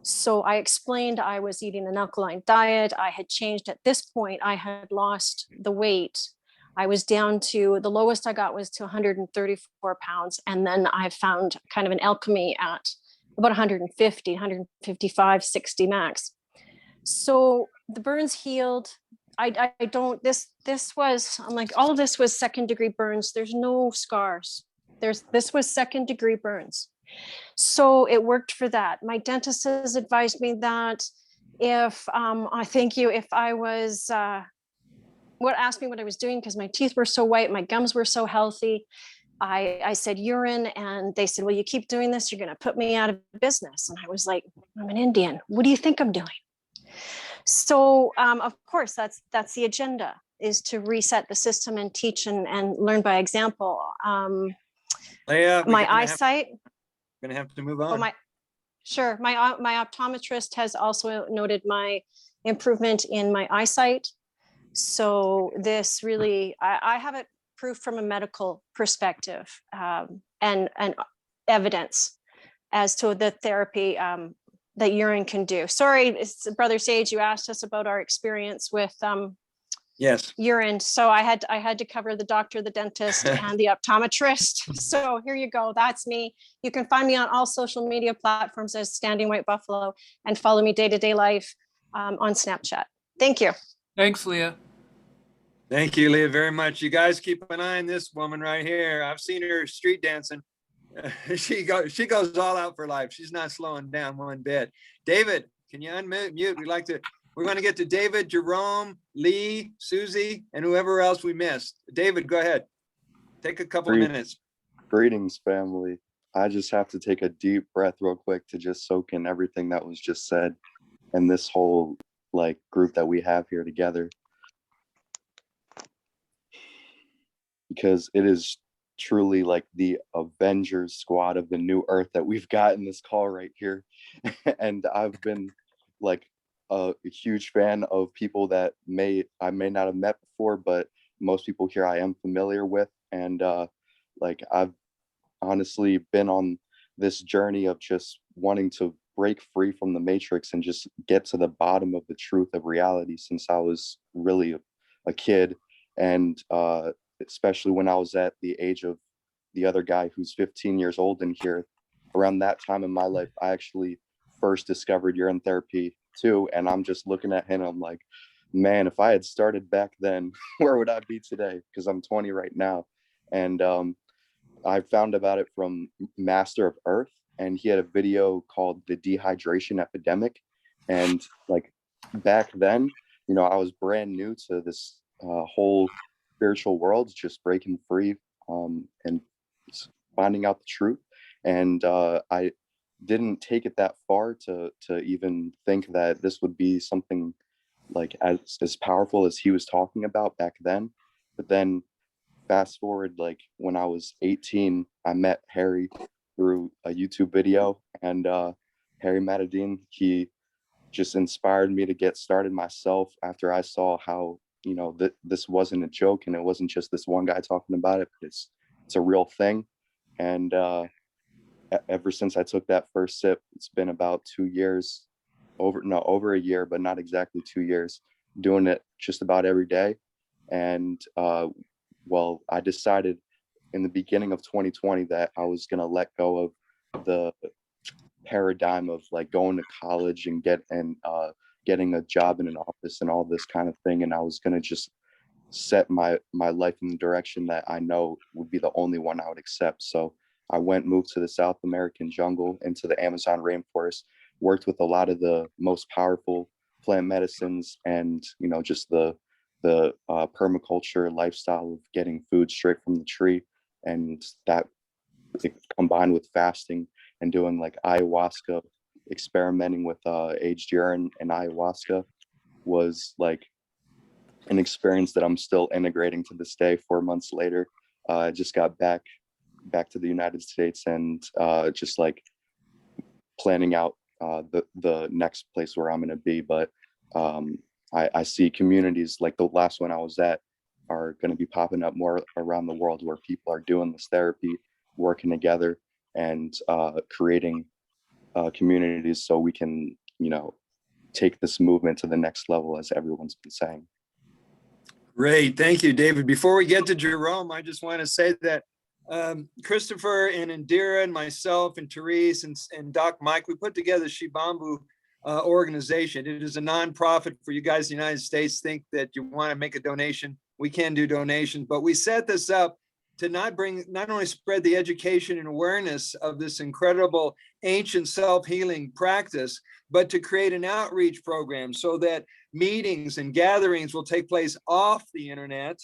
So I explained I was eating an alkaline diet. I had changed at this point. I had lost the weight. I was down to, the lowest I got was to 134 pounds. And then I found kind of an alchemy at about 150, 155, 60 max. So the burns healed. I'm like, all of this was second degree burns. There's no scars. This was second degree burns. So it worked for that. My dentist has advised me that if I was, asked me what I was doing because my teeth were so white, my gums were so healthy. I said urine, and they said, well, you keep doing this, you're going to put me out of business. And I was like, I'm an Indian. What do you think I'm doing? So, of course, that's the agenda, is to reset the system and teach and learn by example. Leah, my eyesight. Gonna have to move on. My optometrist has also noted my improvement in my eyesight. So this really, I have it proof from a medical perspective and evidence as to the therapy that urine can do. Sorry, Brother Sage, you asked us about our experience with yes, urine. So I had to cover the doctor, the dentist, and the optometrist. So here you go. That's me. You can find me on all social media platforms as Standing White Buffalo and follow me day-to-day life on Snapchat. Thank you. Thanks, Leah. Thank you, Leah, very much. You guys keep an eye on this woman right here. I've seen her street dancing. She goes all out for life. She's not slowing down one bit. David, can you unmute? We're going to get to David, Jerome, Lee, Susie, and whoever else we missed. David, go ahead. Take a couple of minutes. Greetings, family. I just have to take a deep breath real quick to just soak in everything that was just said and this whole group that we have here together. because it is truly like the Avengers squad of the new earth that we've got in this call right here. And I've been like a huge fan of people that I may not have met before, but most people here I am familiar with. And like I've honestly been on this journey of just wanting to break free from the matrix and just get to the bottom of the truth of reality since I was really a kid. And especially when I was at the age of the other guy who's 15 years old in here, around that time in my life, I actually first discovered urine therapy too. And I'm just looking at him, I'm like, man, if I had started back then, where would I be today? Because I'm 20 right now. And I found about it from Master of Earth, and he had a video called The Dehydration Epidemic. And like back then, you know, I was brand new to this whole spiritual world, just breaking free and finding out the truth. And I didn't take it that far to even think that this would be something like as powerful as he was talking about back then. But then fast forward, like when I was 18, I met Harry through a YouTube video, and Harry Matadeen, he just inspired me to get started myself after I saw how, you know, this wasn't a joke and it wasn't just this one guy talking about it, but it's a real thing. And ever since I took that first sip, it's been about 2 years, over a year, but not exactly 2 years, doing it just about every day. And well, I decided in the beginning of 2020 that I was going to let go of the paradigm of like going to college and getting a job in an office and all this kind of thing. And I was going to just set my life in the direction that I know would be the only one I would accept. So I moved to the South American jungle, into the Amazon rainforest, worked with a lot of the most powerful plant medicines, and, you know, just the permaculture lifestyle of getting food straight from the tree. And that combined with fasting and doing like ayahuasca, experimenting with aged urine and ayahuasca, was like an experience that I'm still integrating to this day. 4 months later, I just got back to the United States, and just like planning out the next place where I'm going to be. But I see communities like the last one I was at are going to be popping up more around the world, where people are doing this therapy, working together, and creating communities so we can, you know, take this movement to the next level, as everyone's been saying. Great. Thank you, David. Before we get to Jerome, I just want to say that Christopher and Indira and myself and Therese and Doc Mike, we put together Shivambu organization. It is a nonprofit for you guys in the United States. Think that you want to make a donation, we can do donations, but we set this up to not only spread the education and awareness of this incredible ancient self-healing practice, but to create an outreach program so that meetings and gatherings will take place off the internet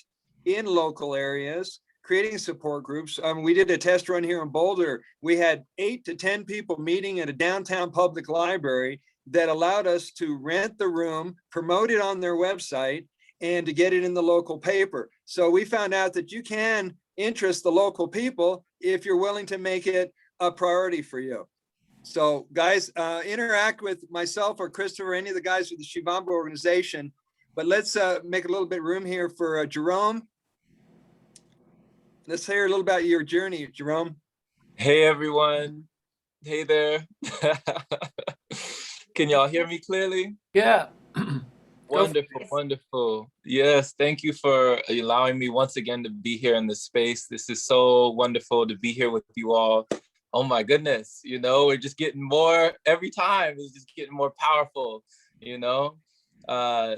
in local areas, creating support groups. We did a test run here in Boulder. We had 8 to 10 people meeting at a downtown public library that allowed us to rent the room, promote it on their website, and to get it in the local paper. So we found out that you can interest the local people if you're willing to make it a priority for you. So guys, interact with myself or Christopher, any of the guys with the Shivambu organization. But let's make a little bit room here for Jerome. Let's hear a little about your journey, Jerome. Hey, everyone. Hey there. Can y'all hear me clearly? Yeah. Wonderful, wonderful. Yes, thank you for allowing me once again to be here in this space. This is so wonderful to be here with you all. Oh my goodness, you know, we're just getting more every time. It's just getting more powerful, you know? Oh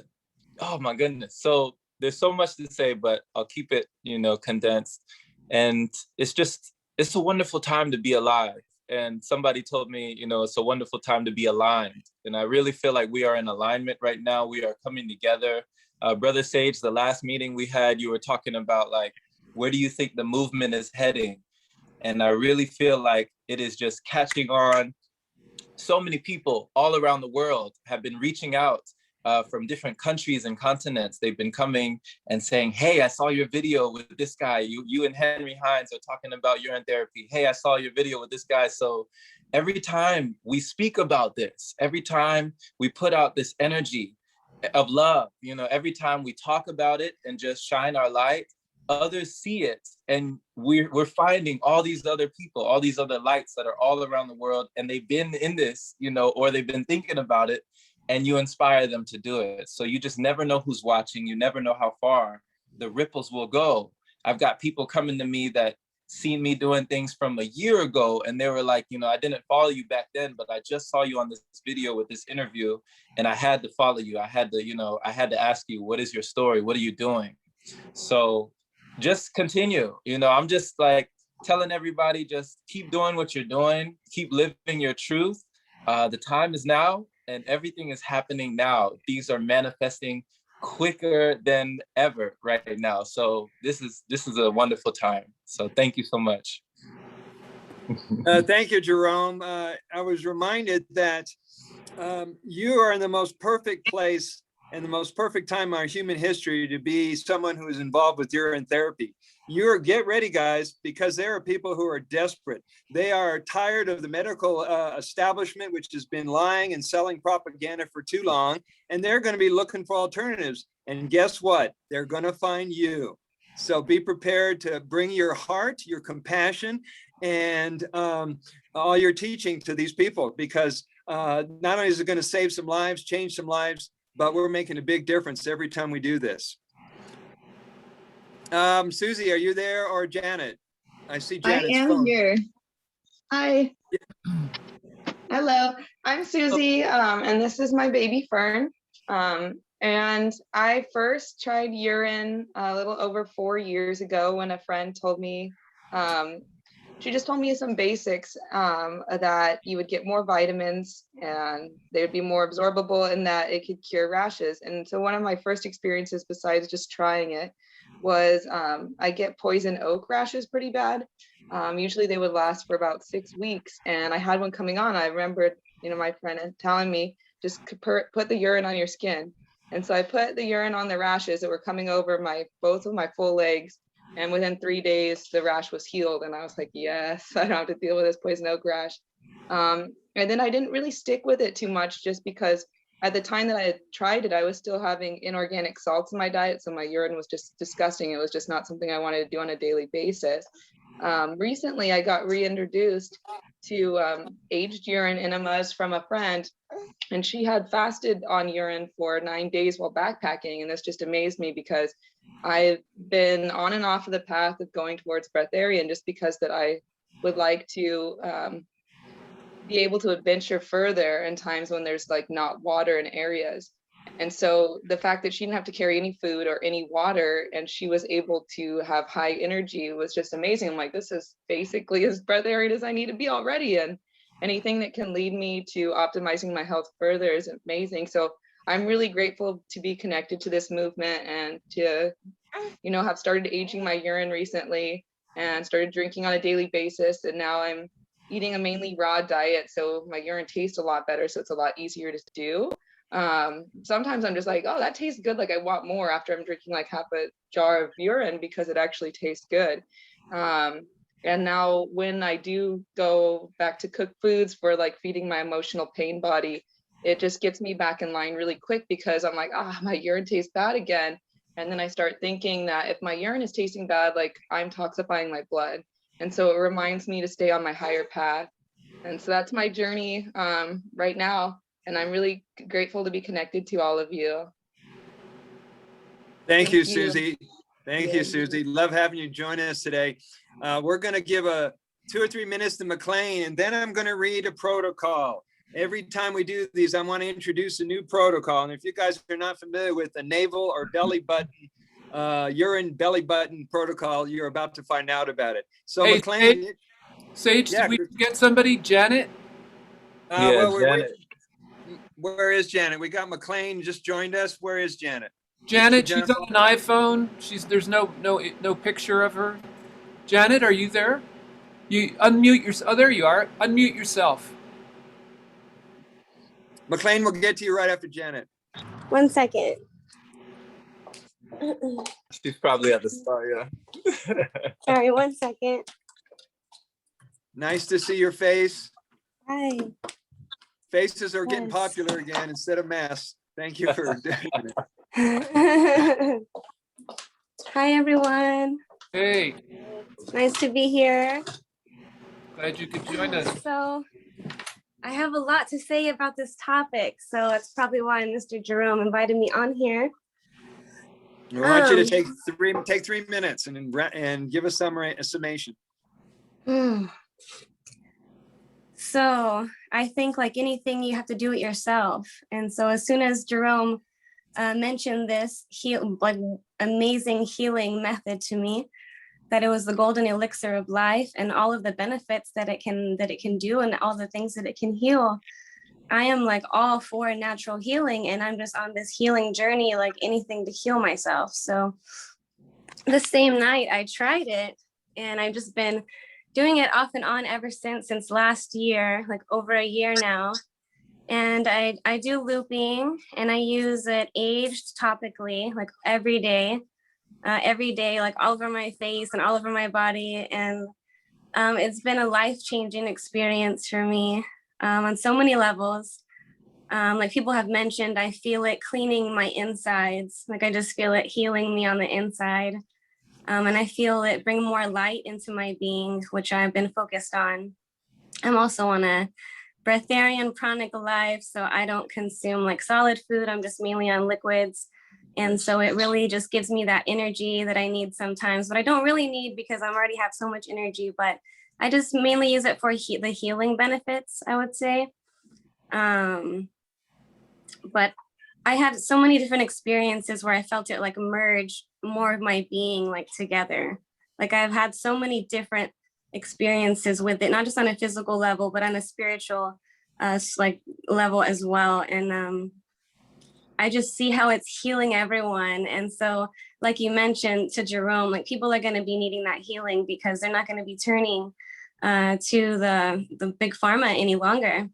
my goodness. So there's so much to say, but I'll keep it, you know, condensed. And it's a wonderful time to be alive. And somebody told me, you know, it's a wonderful time to be aligned. And I really feel like we are in alignment right now. We are coming together. Brother Sage, the last meeting we had, you were talking about like, where do you think the movement is heading? And I really feel like it is just catching on. So many people all around the world have been reaching out from different countries and continents. They've been coming and saying, hey, I saw your video with this guy. You and Henry Hines are talking about urine therapy. Hey, I saw your video with this guy. So every time we speak about this, every time we put out this energy of love, you know, every time we talk about it and just shine our light, others see it, and we're finding all these other people, all these other lights that are all around the world, and they've been in this, you know, or they've been thinking about it, and you inspire them to do it. So you just never know who's watching. You never know how far the ripples will go. I've got people coming to me that seen me doing things from a year ago, and they were like, you know, I didn't follow you back then, but I just saw you on this video with this interview, and I had to follow you. I had to, you know, I had to ask you, what is your story? What are you doing? So just continue. You know, I'm just like telling everybody, just keep doing what you're doing, keep living your truth. The time is now, and everything is happening now. These are manifesting quicker than ever right now. So this is a wonderful time. So thank you so much. Thank you, Jerome. I was reminded that you are in the most perfect place and the most perfect time in our human history to be someone who is involved with urine therapy. Get ready, guys, because there are people who are desperate. They are tired of the medical establishment, which has been lying and selling propaganda for too long, and they're going to be looking for alternatives. And guess what? They're going to find you. So be prepared to bring your heart, your compassion, and all your teaching to these people, because not only is it going to save some lives, change some lives, but we're making a big difference every time we do this. Susie, are you there, or Janet? I see Janet's I am phone. here. Hi. Hello, I'm Susie, and this is my baby Fern. And I first tried urine a little over 4 years ago when a friend told me, she just told me some basics, that you would get more vitamins and they would be more absorbable, and that it could cure rashes. And so one of my first experiences, besides just trying it, was I get poison oak rashes pretty bad. Usually they would last for about 6 weeks, and I had one coming on. I remembered, you know, my friend telling me, just put the urine on your skin. And so I put the urine on the rashes that were coming over both of my full legs. And within 3 days, the rash was healed. And I was like, yes, I don't have to deal with this poison oak rash. And then I didn't really stick with it too much, just because at the time that I had tried it, I was still having inorganic salts in my diet. So my urine was just disgusting. It was just not something I wanted to do on a daily basis. Recently, I got reintroduced to aged urine enemas from a friend, and she had fasted on urine for 9 days while backpacking. And this just amazed me, because I've been on and off of the path of going towards breatharian, just because that I would like to be able to adventure further in times when there's like not water in areas. And so the fact that she didn't have to carry any food or any water, and she was able to have high energy, was just amazing. I'm like, this is basically as breatharian as I need to be already. And anything that can lead me to optimizing my health further is amazing. So I'm really grateful to be connected to this movement, and to, you know, have started aging my urine recently and started drinking on a daily basis. And now I'm eating a mainly raw diet, so my urine tastes a lot better. So it's a lot easier to do. Sometimes I'm just like, oh, that tastes good. Like I want more after I'm drinking like half a jar of urine, because it actually tastes good. And now when I do go back to cook foods for like feeding my emotional pain body, it just gets me back in line really quick, because I'm like, my urine tastes bad again. And then I start thinking that if my urine is tasting bad, like I'm toxifying my blood. And so it reminds me to stay on my higher path. And so that's my journey right now. And I'm really grateful to be connected to all of you. Thank you, Susie. Thank you, Susie. Love having you join us today. We're going to give 2 or 3 minutes to McLean, and then I'm going to read a protocol. Every time we do these, I want to introduce a new protocol. And if you guys are not familiar with the navel or belly button, urine belly button protocol, you're about to find out about it. So hey, McLean. Sage, did we get somebody? Janet? Well, Janet. Where is Janet? We got McLean just joined us. Where is Janet? Janet, she's on an iPhone. There's no picture of her. Janet, are you there? You unmute yourself. Oh, there you are. Unmute yourself. McLean, we'll get to you right after Janet. 1 second. She's probably at the start, yeah. Sorry, 1 second. Nice to see your face. Hi. Faces are getting Yes. popular again instead of masks. Thank you for doing it. Hi, everyone. Hey, Nice to be here. glad you could join us. So I have a lot to say about this topic, so that's probably why Mr. Jerome invited me on here. I want you to take 3 minutes and give us a summation. So I think like anything, you have to do it yourself. And so as soon as Jerome mentioned this amazing healing method to me, that it was the golden elixir of life and all of the benefits that it can do and all the things that it can heal, I am like all for natural healing, and I'm just on this healing journey, like anything to heal myself. So the same night I tried it, and I've just been doing it off and on ever since last year, like over a year now. And I do looping, and I use it aged topically, like every day, like all over my face and all over my body. And it's been a life-changing experience for me on so many levels. Like people have mentioned, I feel it cleaning my insides. Like I just feel it healing me on the inside. And I feel it bring more light into my being, which I've been focused on. I'm also on a breatharian chronic life, so I don't consume like solid food. I'm just mainly on liquids. And so it really just gives me that energy that I need sometimes, but I don't really need because I already have so much energy, but I just mainly use it for the healing benefits, I would say. But I had so many different experiences where I felt it like merge more of my being like together. Like I've had so many different experiences with it, not just on a physical level, but on a spiritual like level as well. And I just see how it's healing everyone. And so like you mentioned to Jerome, like people are going to be needing that healing because they're not going to be turning to the big pharma any longer,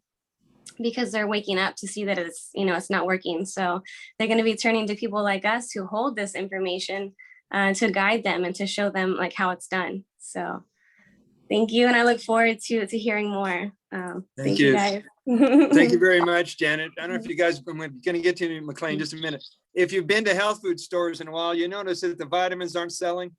because they're waking up to see that it's, it's not working. So they're going to be turning to people like us who hold this information to guide them and to show them like how it's done. So thank you. And I look forward to hearing more. Thank you guys. Thank you very much, Janet. I don't know if you guys, I'm going to get to you, McLean, in just a minute. If you've been to health food stores in a while, you notice that the vitamins aren't selling.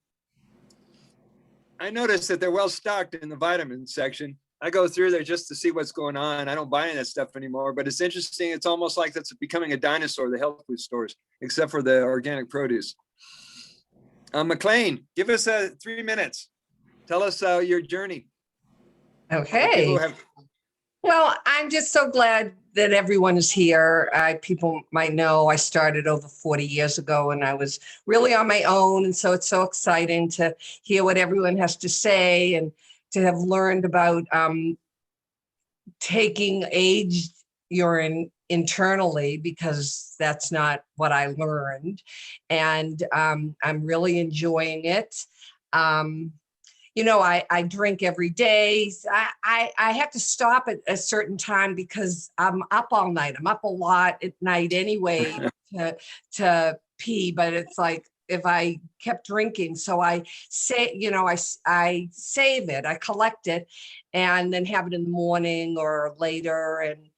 I noticed that they're well stocked in the vitamin section. I go through there just to see what's going on. I don't buy any of that stuff anymore, but it's interesting. It's almost like that's becoming a dinosaur, the health food stores, except for the organic produce. McLean, give us 3 minutes. Tell us your journey. Okay. Well, I'm just so glad that everyone is here. People might know I started over 40 years ago and I was really on my own. And so it's so exciting to hear what everyone has to say and to have learned about taking aged urine internally, because that's not what I learned. And I'm really enjoying it. I drink every day. I have to stop at a certain time because I'm up all night. I'm up a lot at night anyway to pee, but it's like if I kept drinking. So I say, I save it, I collect it, and then have it in the morning or later. And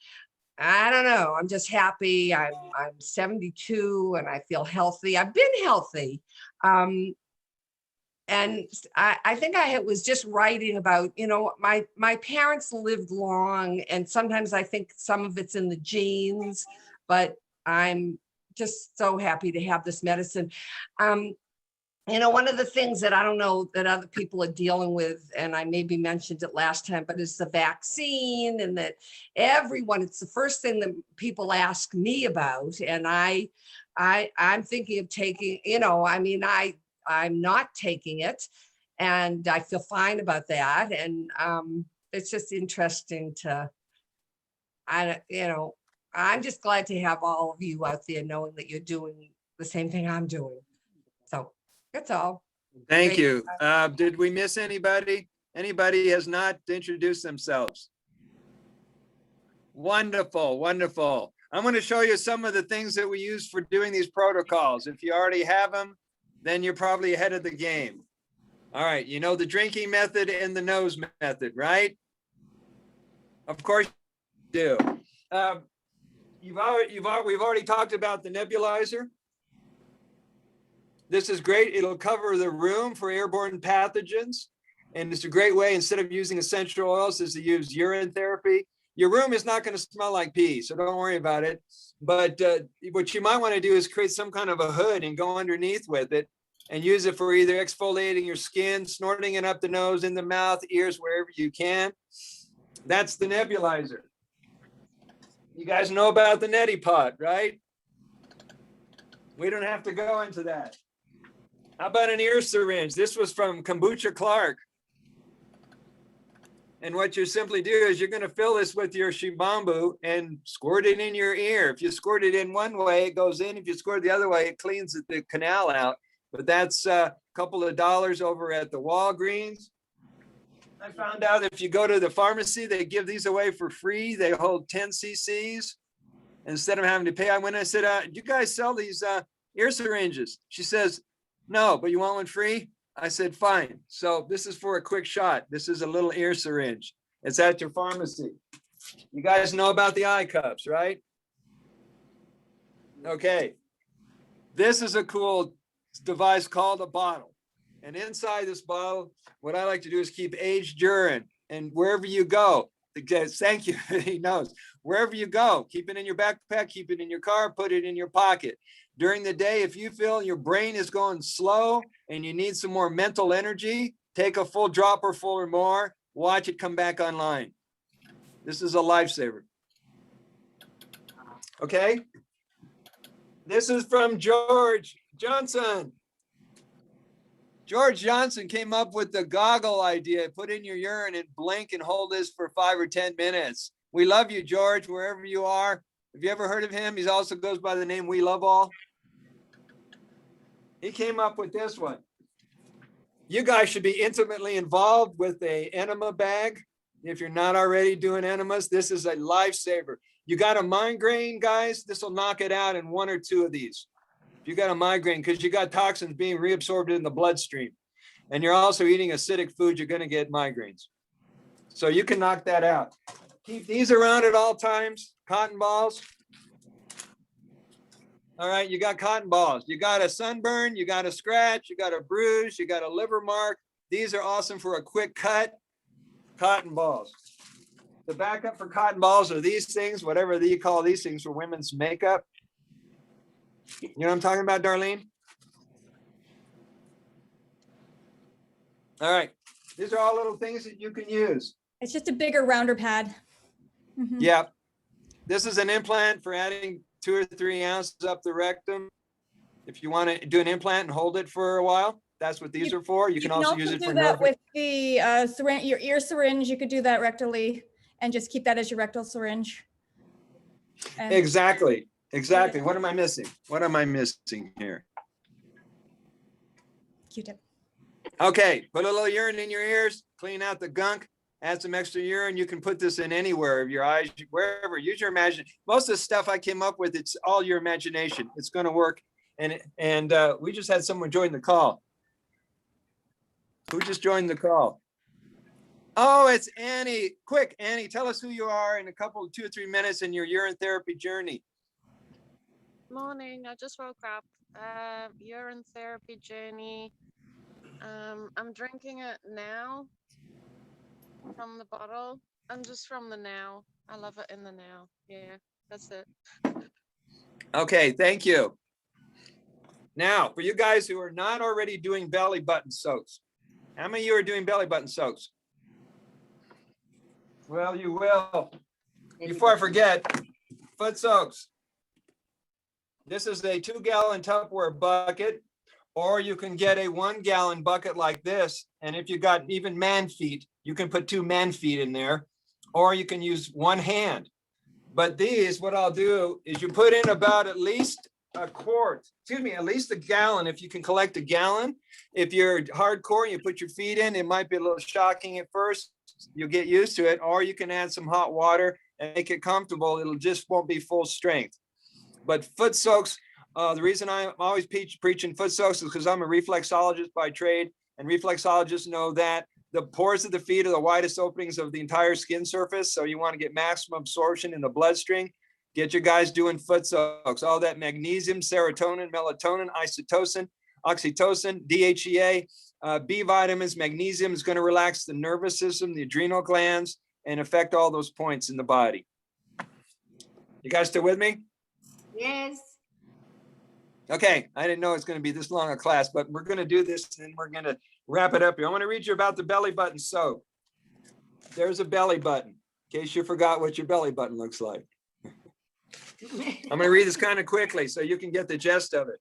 I don't know, I'm just happy. I'm 72 and I feel healthy. I've been healthy. And I think I was just writing about, my parents lived long, and sometimes I think some of it's in the genes, but I'm just so happy to have this medicine. One of the things that I don't know that other people are dealing with, and I maybe mentioned it last time, but it's the vaccine, and that it's the first thing that people ask me about. And I'm thinking of taking, I'm not taking it, and I feel fine about that. And it's just interesting I'm just glad to have all of you out there knowing that you're doing the same thing I'm doing. So that's all. Thank you. Did we miss anybody? Anybody has not introduced themselves? Wonderful, wonderful. I'm going to show you some of the things that we use for doing these protocols. If you already have them, then you're probably ahead of the game. All right, you know the drinking method and the nose method, right? Of course you do. We've already talked about the nebulizer. This is great. It'll cover the room for airborne pathogens. And it's a great way, instead of using essential oils, is to use urine therapy. Your room is not going to smell like pee, so don't worry about it. But what you might want to do is create some kind of a hood and go underneath with it and use it for either exfoliating your skin, snorting it up the nose, in the mouth, ears, wherever you can. That's the nebulizer. You guys know about the neti pot, right? We don't have to go into that. How about an ear syringe? This was from Kombucha Clark. And what you simply do is you're going to fill this with your Shivambu and squirt it in your ear. If you squirt it in one way, it goes in. If you squirt the other way, it cleans the canal out. But that's a couple of dollars over at the Walgreens. I found out if you go to the pharmacy, they give these away for free. They hold 10 cc's instead of having to pay. I went and I said, do you guys sell these ear syringes? She says, no, but you want one free? I said, fine. So this is for a quick shot. This is a little ear syringe. It's at your pharmacy. You guys know about the eye cups, right? Okay. This is a cool device called a bottle. And inside this bottle, what I like to do is keep aged urine. And wherever you go, thank you, he knows. Wherever you go, keep it in your backpack, keep it in your car, put it in your pocket. During the day, if you feel your brain is going slow and you need some more mental energy, take a full dropper full or more, watch it come back online. This is a lifesaver. Okay. This is from George Johnson. George Johnson came up with the goggle idea. Put in your urine and blink and hold this for 5 or 10 minutes. We love you, George, wherever you are. Have you ever heard of him? He also goes by the name We Love All. He came up with this one. You guys should be intimately involved with an enema bag. If you're not already doing enemas, this is a lifesaver. You got a migraine, guys? This will knock it out in 1 or 2 of these. If you got a migraine, because you got toxins being reabsorbed in the bloodstream, and you're also eating acidic food, you're going to get migraines. So you can knock that out. Keep these around at all times. Cotton balls. All right, you got cotton balls. You got a sunburn, you got a scratch, you got a bruise, you got a liver mark. These are awesome for a quick cut. Cotton balls. The backup for cotton balls are these things, whatever you call these things for women's makeup. You know what I'm talking about, Darlene? All right. These are all little things that you can use. It's just a bigger, rounder pad. Mm-hmm. Yeah. This is an implant for adding 2 or 3 ounces up the rectum. If you want to do an implant and hold it for a while, that's what these are for. You can also use it for that nerve. with the syringe, your ear syringe. You could do that rectally and just keep that as your rectal syringe. And Exactly. Exactly. What am I missing? What am I missing here? Q-tip. Okay. Put a little urine in your ears, clean out the gunk, add some extra urine. You can put this in anywhere of your eyes, wherever. Use your imagination. Most of the stuff I came up with, it's all your imagination. It's going to work. And we just had someone join the call. Who just joined the call? Oh, it's Annie. Quick, Annie, tell us who you are in a couple, 2 or 3 minutes in your urine therapy journey. Morning, I just woke up. Urine therapy journey. I'm drinking it now from the bottle. I'm just from the now. I love it in the now. Yeah, that's it. Okay, thank you. Now, for you guys who are not already doing belly button soaks, how many of you are doing belly button soaks? Well, you will. Before I forget, foot soaks. This is a 2-gallon Tupperware bucket, or you can get a 1-gallon bucket like this. And if you got even man feet, you can put 2 man feet in there, or you can use 1 hand. But these, what I'll do is you put in about at least a quart, at least a gallon. If you can collect a gallon. If you're hardcore and you put your feet in, it might be a little shocking at first. You'll get used to it, or you can add some hot water and make it comfortable. It'll just won't be full strength. But foot soaks, the reason I'm always preaching foot soaks is because I'm a reflexologist by trade, and reflexologists know that the pores of the feet are the widest openings of the entire skin surface. So you want to get maximum absorption in the bloodstream. Get your guys doing foot soaks. All that magnesium, serotonin, melatonin, oxytocin, DHEA, B vitamins, magnesium is going to relax the nervous system, the adrenal glands, and affect all those points in the body. You guys still with me? Yes. Okay, I didn't know it's going to be this long a class, but we're going to do this and we're going to wrap it up here. I want to read you about the belly button soap. There's a belly button, in case you forgot what your belly button looks like. I'm going to read this kind of quickly so you can get the gist of it.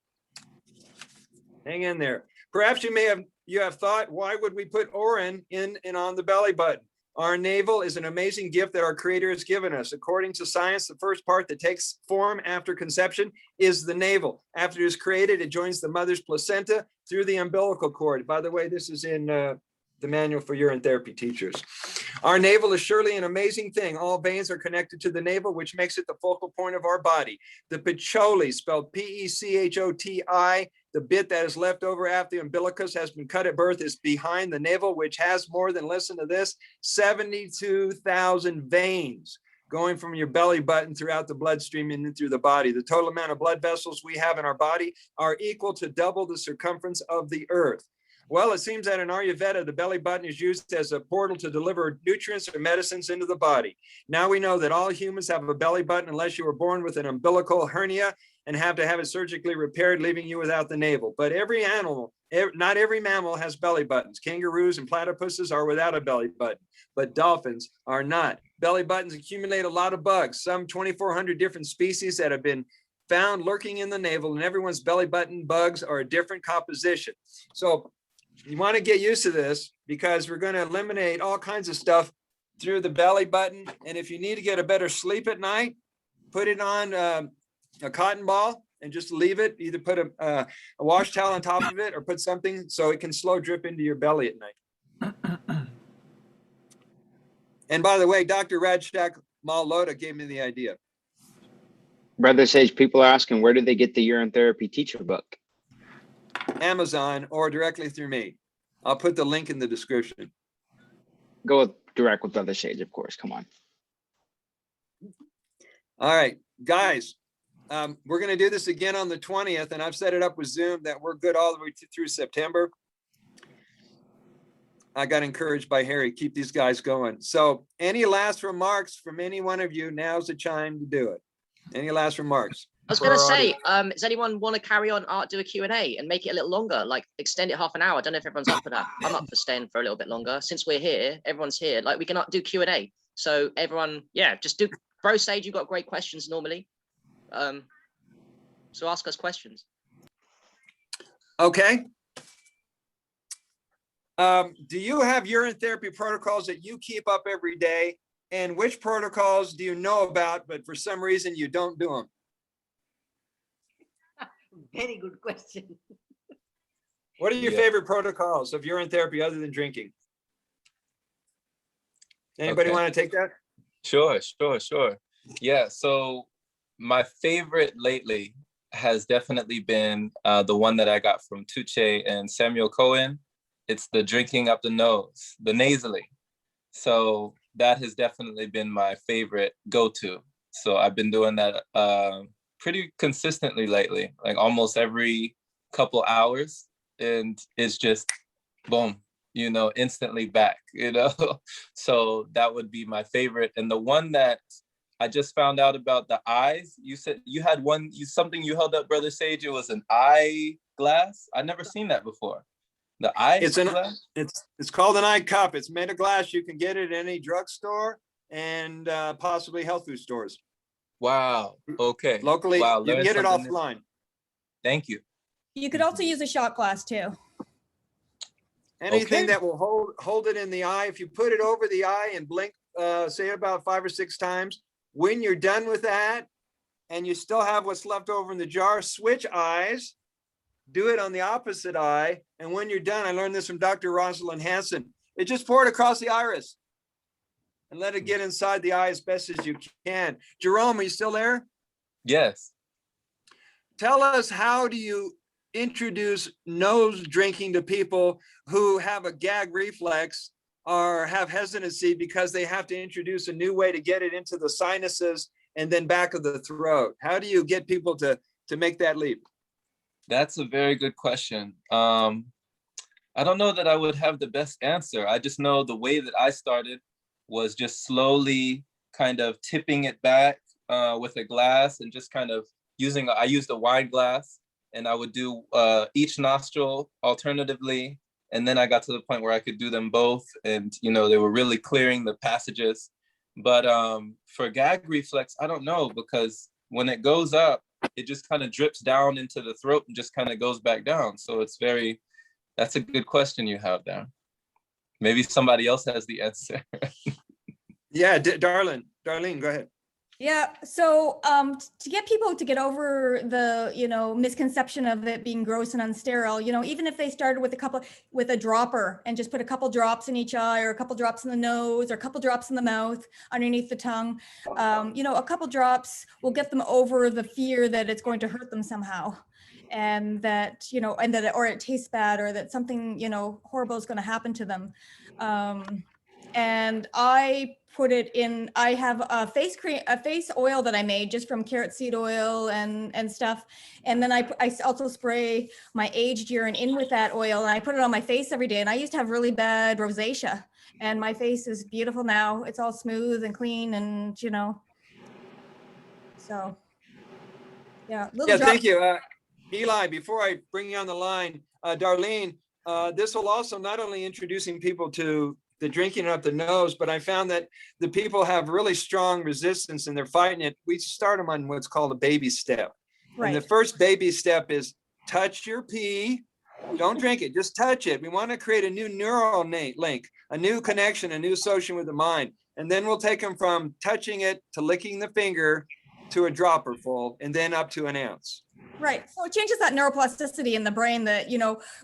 Hang in there. Perhaps you have thought, why would we put urine in and on the belly button? Our navel is an amazing gift that our Creator has given us. According to science, the first part that takes form after conception is the navel. After it is created, it joins the mother's placenta through the umbilical cord. By the way, this is in the manual for urine therapy teachers. Our navel is surely an amazing thing. All veins are connected to the navel, which makes it the focal point of our body. The pecholi, spelled P-E-C-H-O-T-I, the bit that is left over after the umbilicus has been cut at birth, is behind the navel, which has more than, listen to this, 72,000 veins going from your belly button throughout the bloodstream and through the body. The total amount of blood vessels we have in our body are equal to double the circumference of the earth. Well, it seems that in Ayurveda, the belly button is used as a portal to deliver nutrients or medicines into the body. Now we know that all humans have a belly button unless you were born with an umbilical hernia and have to have it surgically repaired, leaving you without the navel. But every animal, not every mammal has belly buttons. Kangaroos and platypuses are without a belly button, but dolphins are not. Belly buttons accumulate a lot of bugs, some 2,400 different species that have been found lurking in the navel, and everyone's belly button bugs are a different composition. So you want to get used to this because we're going to eliminate all kinds of stuff through the belly button. And if you need to get a better sleep at night, put it on a cotton ball and just leave it. Either put a wash towel on top of it or put something so it can slow drip into your belly at night. And by the way, Dr. Rajshak Malota gave me the idea. Brother Sage, people are asking, where do they get the urine therapy teacher book? Amazon or directly through me. I'll put the link in the description. Go direct with Brother Sage, of course. Come on. All right, guys, we're going to do this again on the 20th, and I've set it up with Zoom that we're good all the way through September. I got encouraged by Harry. Keep these guys going. So any last remarks from any one of you? Now's the time to do it. Any last remarks? I was going to say, does anyone want to carry on do a Q&A and make it a little longer, like extend it half an hour? I don't know if everyone's up for that. I'm up for staying for a little bit longer. Since we're here, everyone's here. Like we can do Q&A. So everyone, yeah, just do. Bro Sage, you've got great questions normally. So ask us questions. Okay. Do you have urine therapy protocols that you keep up every day? And which protocols do you know about, but for some reason you don't do them? Very good question. What are your favorite protocols of urine therapy other than drinking? Anybody want to take that? Sure. Yeah, so my favorite lately has definitely been the one that I got from Tugce and Samuel Cohen. It's the drinking up the nose, the nasally. So that has definitely been my favorite go-to. So I've been doing that pretty consistently lately, like almost every couple hours. And it's just boom, instantly back, So that would be my favorite. And the one that I just found out about, the eyes, you said you had something you held up, Brother Sage. It was an eye glass. I've never seen that before. The eye glass? It's called an eye cup. It's made of glass. You can get it at any drugstore and possibly health food stores. Wow. Okay. Locally, wow, you can get it offline. Thank you. You could also use a shot glass too. Anything that will hold it in the eye. If you put it over the eye and blink, say about 5 or 6 times, when you're done with that and you still have what's left over in the jar, switch eyes, do it on the opposite eye. And when you're done, I learned this from Dr. Rosalind Hansen. It just poured across the iris. and let it get inside the eye as best as you can. Jerome, are you still there? Yes. Tell us, how do you introduce nose drinking to people who have a gag reflex or have hesitancy because they have to introduce a new way to get it into the sinuses and then back of the throat? How do you get people to make that leap? That's a very good question. I don't know that I would have the best answer. I just know the way that I started was just slowly kind of tipping it back with a glass and just kind of I used a wine glass, and I would do each nostril alternatively. And then I got to the point where I could do them both. And, you know, they were really clearing the passages. But for gag reflex, I don't know, because when it goes up, it just kind of drips down into the throat and just kind of goes back down. So that's a good question you have there. Maybe somebody else has the answer. Yeah, Darlene, go ahead. Yeah, so to get people to get over the, misconception of it being gross and unsterile, even if they started with a dropper and just put a couple drops in each eye, or a couple drops in the nose, or a couple drops in the mouth, underneath the tongue, a couple drops will get them over the fear that it's going to hurt them somehow. And that, or it tastes bad, or that something, horrible is going to happen to them. And I put it in, I have a face oil that I made just from carrot seed oil and stuff. And then I also spray my aged urine in with that oil, and I put it on my face every day. And I used to have really bad rosacea, and my face is beautiful now. It's all smooth and clean, and so yeah. Thank you. Eli, before I bring you on the line, Darlene, this will also not only introducing people to the drinking up the nose, but I found that the people have really strong resistance and they're fighting it. We start them on what's called a baby step. Right. And the first baby step is touch your pee. Don't drink it, just touch it. We want to create a new neural link, a new connection, a new association with the mind. And then we'll take them from touching it to licking the finger to a dropper full, and then up to an ounce. Right. So it changes that neuroplasticity in the brain that,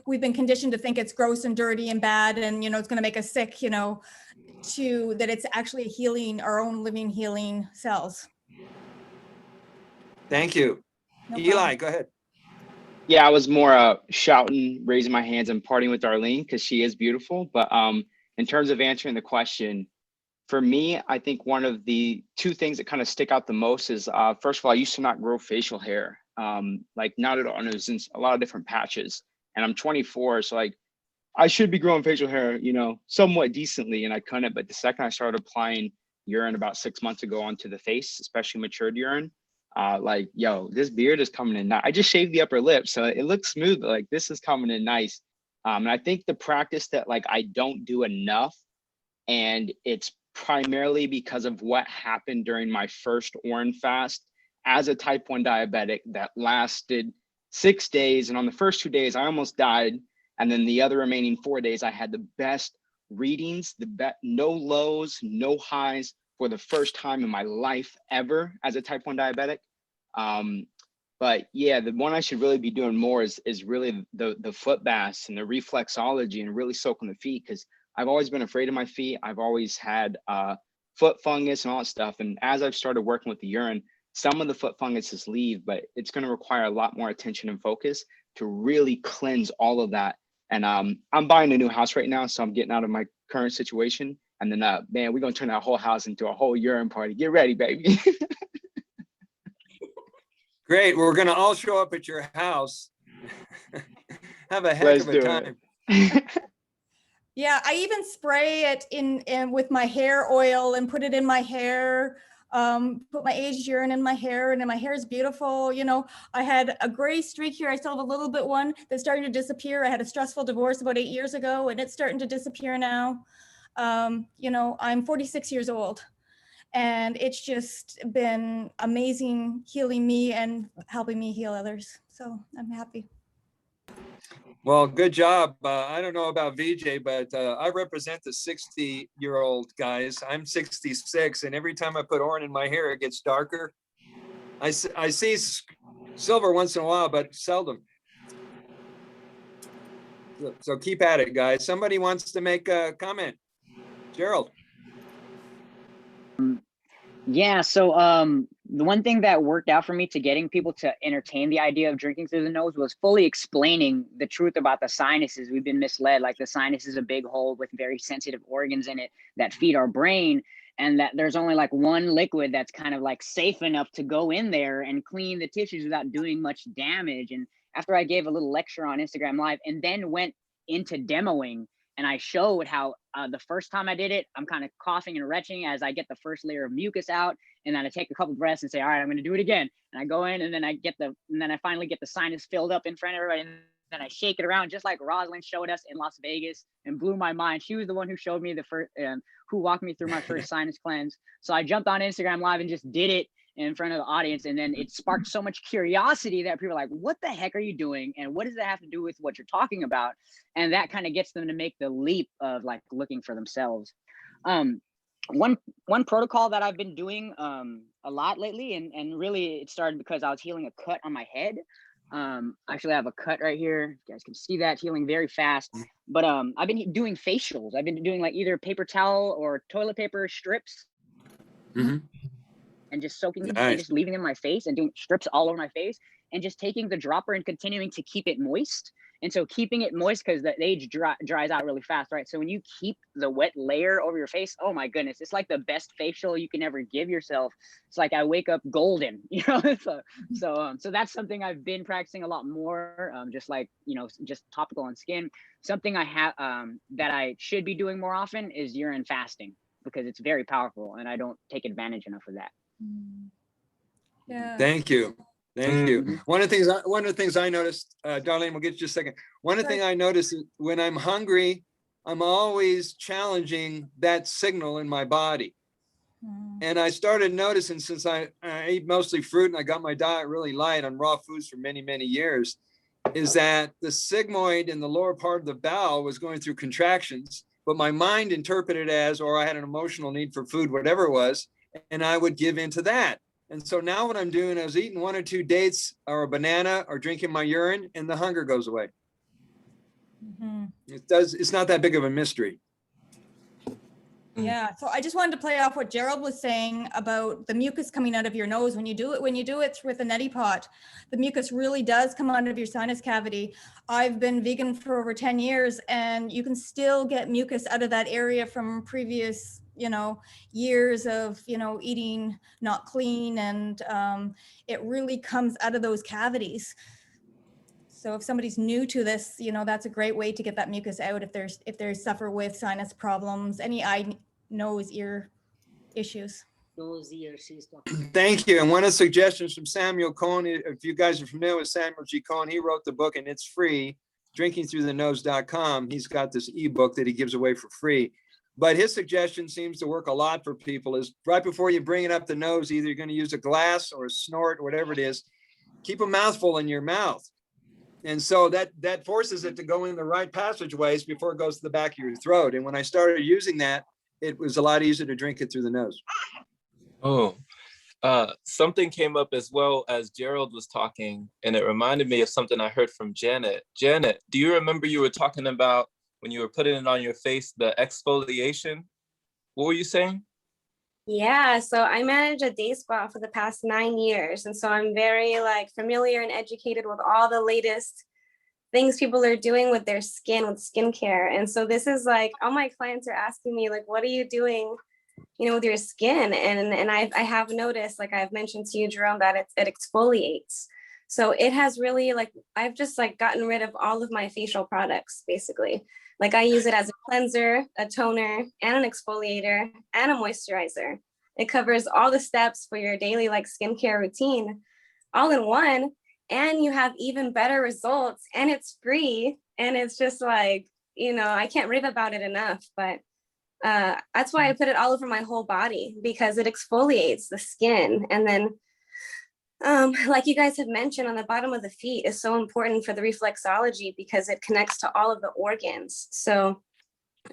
we've been conditioned to think it's gross and dirty and bad, and, it's going to make us sick, to that it's actually healing our own living healing cells. Thank you. No Eli, problem. Go ahead. Yeah, I was more shouting, raising my hands, and partying with Darlene because she is beautiful. But in terms of answering the question, for me, I think one of the two things that kind of stick out the most is, first of all, I used to not grow facial hair. Like not at all, and it was in a lot of different patches. And I'm 24, so like I should be growing facial hair, somewhat decently, and I couldn't. But the second I started applying urine about 6 months ago onto the face, especially matured urine, this beard is coming in. I just shaved the upper lip, so it looks smooth, but like this is coming in nice. And I think the practice that like I don't do enough, and it's primarily because of what happened during my first Orin fast as a type 1 diabetic that lasted 6 days. And on the first 2 days, I almost died. And then the other remaining 4 days, I had the best readings, no lows, no highs for the first time in my life ever as a type 1 diabetic. But yeah, the one I should really be doing more is really the foot baths and the reflexology and really soaking the feet, because I've always been afraid of my feet. I've always had foot fungus and all that stuff. And as I've started working with the urine, some of the foot funguses leave, but it's going to require a lot more attention and focus to really cleanse all of that. And I'm buying a new house right now, so I'm getting out of my current situation. And then, man, we're going to turn that whole house into a whole urine party. Get ready, baby. Great. We're going to all show up at your house. Have a heck of a time. Yeah, I even spray it in with my hair oil and put it in my hair. Put my aged urine in my hair, and then my hair is beautiful. I had a gray streak here. I still have a little bit one that's starting to disappear. I had a stressful divorce about 8 years ago, and it's starting to disappear now. I'm 46 years old, and it's just been amazing healing me and helping me heal others. So I'm happy. Well, good job. I don't know about VJ, but I represent the 60-year-old guys. I'm 66, and every time I put Orin in my hair, it gets darker. I see silver once in a while, but seldom. So keep at it, guys. Somebody wants to make a comment. Gerald. Yeah, so the one thing that worked out for me to getting people to entertain the idea of drinking through the nose was fully explaining the truth about the sinuses. We've been misled, like the sinus is a big hole with very sensitive organs in it that feed our brain, and that there's only like one liquid that's kind of like safe enough to go in there and clean the tissues without doing much damage. And after I gave a little lecture on Instagram Live and then went into demoing, and I showed how the first time I did it, I'm kind of coughing and retching as I get the first layer of mucus out, and then I take a couple breaths and say, all right, I'm going to do it again. And I go in, and then I finally get the sinus filled up in front of everybody, and then I shake it around just like Rosalind showed us in Las Vegas and blew my mind. She was the one who showed me the first, who walked me through my first sinus cleanse. So I jumped on Instagram Live and just did it in front of the audience, and then it sparked so much curiosity that people are like, what the heck are you doing, and what does that have to do with what you're talking about? And that kind of gets them to make the leap of like looking for themselves. One protocol that I've been doing a lot lately, and really it started because I was healing a cut on my head. Actually I have a cut right here, you guys can see that, healing very fast. But I've been doing facials. I've been doing like either paper towel or toilet paper strips. And just soaking them and just leaving them in my face and doing strips all over my face and just taking the dropper and continuing to keep it moist. And so keeping it moist, because the age dries out really fast, right? So when you keep the wet layer over your face, oh my goodness, it's like the best facial you can ever give yourself. It's like I wake up golden, you know? So that's something I've been practicing a lot more, just like, you know, just topical on skin. Something I have that I should be doing more often is urine fasting, because it's very powerful and I don't take advantage enough of that. Yeah. Thank you. Thank you. One of the things I noticed, Darlene, we'll get you just a second. One of the things I noticed is when I'm hungry, I'm always challenging that signal in my body. And I started noticing, since I ate mostly fruit and I got my diet really light on raw foods for many, many years, is that the sigmoid in the lower part of the bowel was going through contractions, but my mind interpreted as, or I had an emotional need for food, whatever it was, and I would give into that. And so now what I'm doing, I was eating 1 or 2 dates or a banana or drinking my urine, and the hunger goes away. It's not that big of a mystery. Yeah, so I just wanted to play off what Gerald was saying about the mucus coming out of your nose. When you do it with a neti pot, the mucus really does come out of your sinus cavity. I've been vegan for over 10 years, and you can still get mucus out of that area from previous, you know, years of, you know, eating not clean, and it really comes out of those cavities. So if somebody's new to this, you know, that's a great way to get that mucus out if they suffer with sinus problems, any eye, nose, ear issues. Nose, ear, she's talking. Thank you. And one of the suggestions from Samuel Cohen, if you guys are familiar with Samuel G. Cohen, he wrote the book and it's free, drinkingthroughthenose.com. He's got this ebook that he gives away for free. But his suggestion seems to work a lot for people, is right before you bring it up the nose, either you're going to use a glass or a snort, whatever it is, keep a mouthful in your mouth. And so that forces it to go in the right passageways before it goes to the back of your throat. And when I started using that, it was a lot easier to drink it through the nose. Oh, something came up as well as Gerald was talking, and it reminded me of something I heard from Janet. Janet, do you remember you were talking about when you were putting it on your face, the exfoliation? What were you saying? Yeah, so I manage a day spa for the past 9 years. And so I'm very like familiar and educated with all the latest things people are doing with their skin, with skincare. And so this is like, all my clients are asking me like, what are you doing, you know, with your skin? And I have noticed, like I've mentioned to you, Jerome, that it exfoliates. So it has really like, I've just like gotten rid of all of my facial products, basically. Like I use it as a cleanser, a toner, and an exfoliator, and a moisturizer. It covers all the steps for your daily like skincare routine, all in one. And you have even better results, and it's free. And it's just like, you know, I can't rave about it enough, but that's why I put it all over my whole body, because it exfoliates the skin. And then like you guys have mentioned, on the bottom of the feet is so important for the reflexology because it connects to all of the organs. So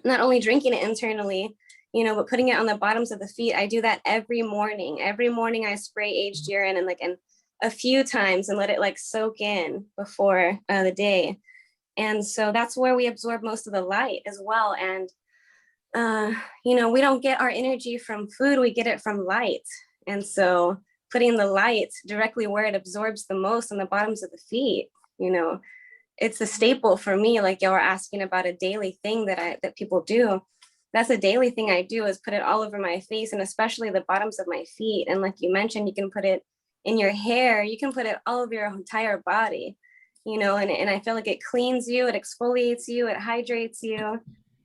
not only drinking it internally, you know, but putting it on the bottoms of the feet. I do that every morning. Every morning I spray aged urine and a few times and let it like soak in before the day. And so that's where we absorb most of the light as well. And you know, we don't get our energy from food, we get it from light. And so putting the light directly where it absorbs the most on the bottoms of the feet, you know, it's a staple for me. Like y'all were asking about a daily thing that people do. That's a daily thing I do, is put it all over my face, and especially the bottoms of my feet. And like you mentioned, you can put it in your hair, you can put it all over your entire body, you know, and I feel like it cleans you, it exfoliates you, it hydrates you.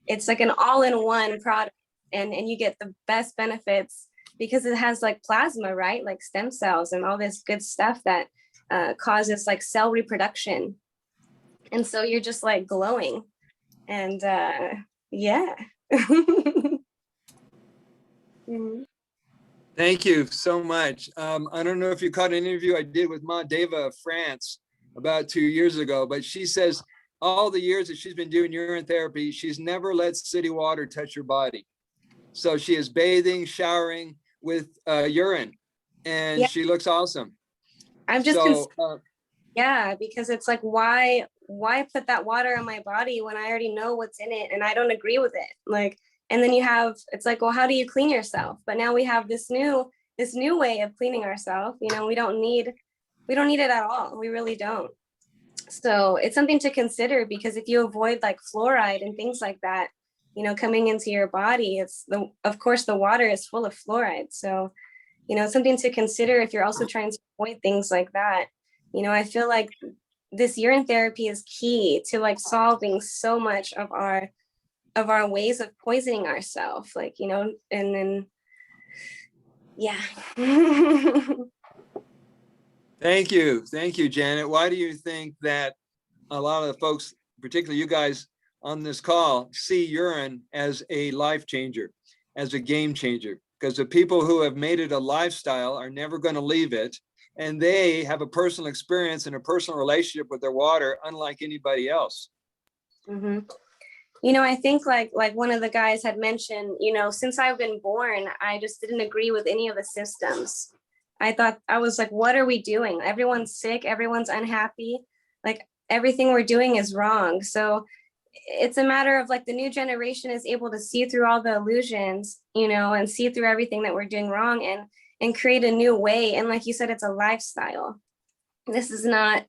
It's like an all-in-one product, and you get the best benefits because it has like plasma, right? Like stem cells and all this good stuff that causes like cell reproduction. And so you're just like glowing. And yeah. Mhm. Thank you so much. I don't know if you caught an interview I did with Ma Deva of France about 2 years ago, but she says all the years that she's been doing urine therapy, she's never let city water touch her body. So she is bathing, showering with urine, and Yeah. she looks awesome. I'm just So, yeah, because it's like, why put that water on my body when I already know what's in it and I don't agree with it? Like, and then you have, it's like, well, how do you clean yourself? But now we have this new way of cleaning ourselves. You know, we don't need it at all. We really don't. So it's something to consider, because if you avoid like fluoride and things like that, you know, coming into your body, of course the water is full of fluoride. So, you know, something to consider if you're also trying to avoid things like that. You know, I feel like this urine therapy is key to like solving so much of our ways of poisoning ourselves, like, you know, and then, yeah. thank you, Janet. Why do you think that a lot of the folks, particularly you guys on this call, see urine as a life changer, as a game changer? Because the people who have made it a lifestyle are never going to leave it, and they have a personal experience and a personal relationship with their water unlike anybody else. Mm-hmm. You know, I think like one of the guys had mentioned, you know, since I've been born, I just didn't agree with any of the systems. I was like, what are we doing? Everyone's sick, everyone's unhappy, like everything we're doing is wrong. So it's a matter of like the new generation is able to see through all the illusions, you know, and see through everything that we're doing wrong and create a new way. And like you said, it's a lifestyle. This is not,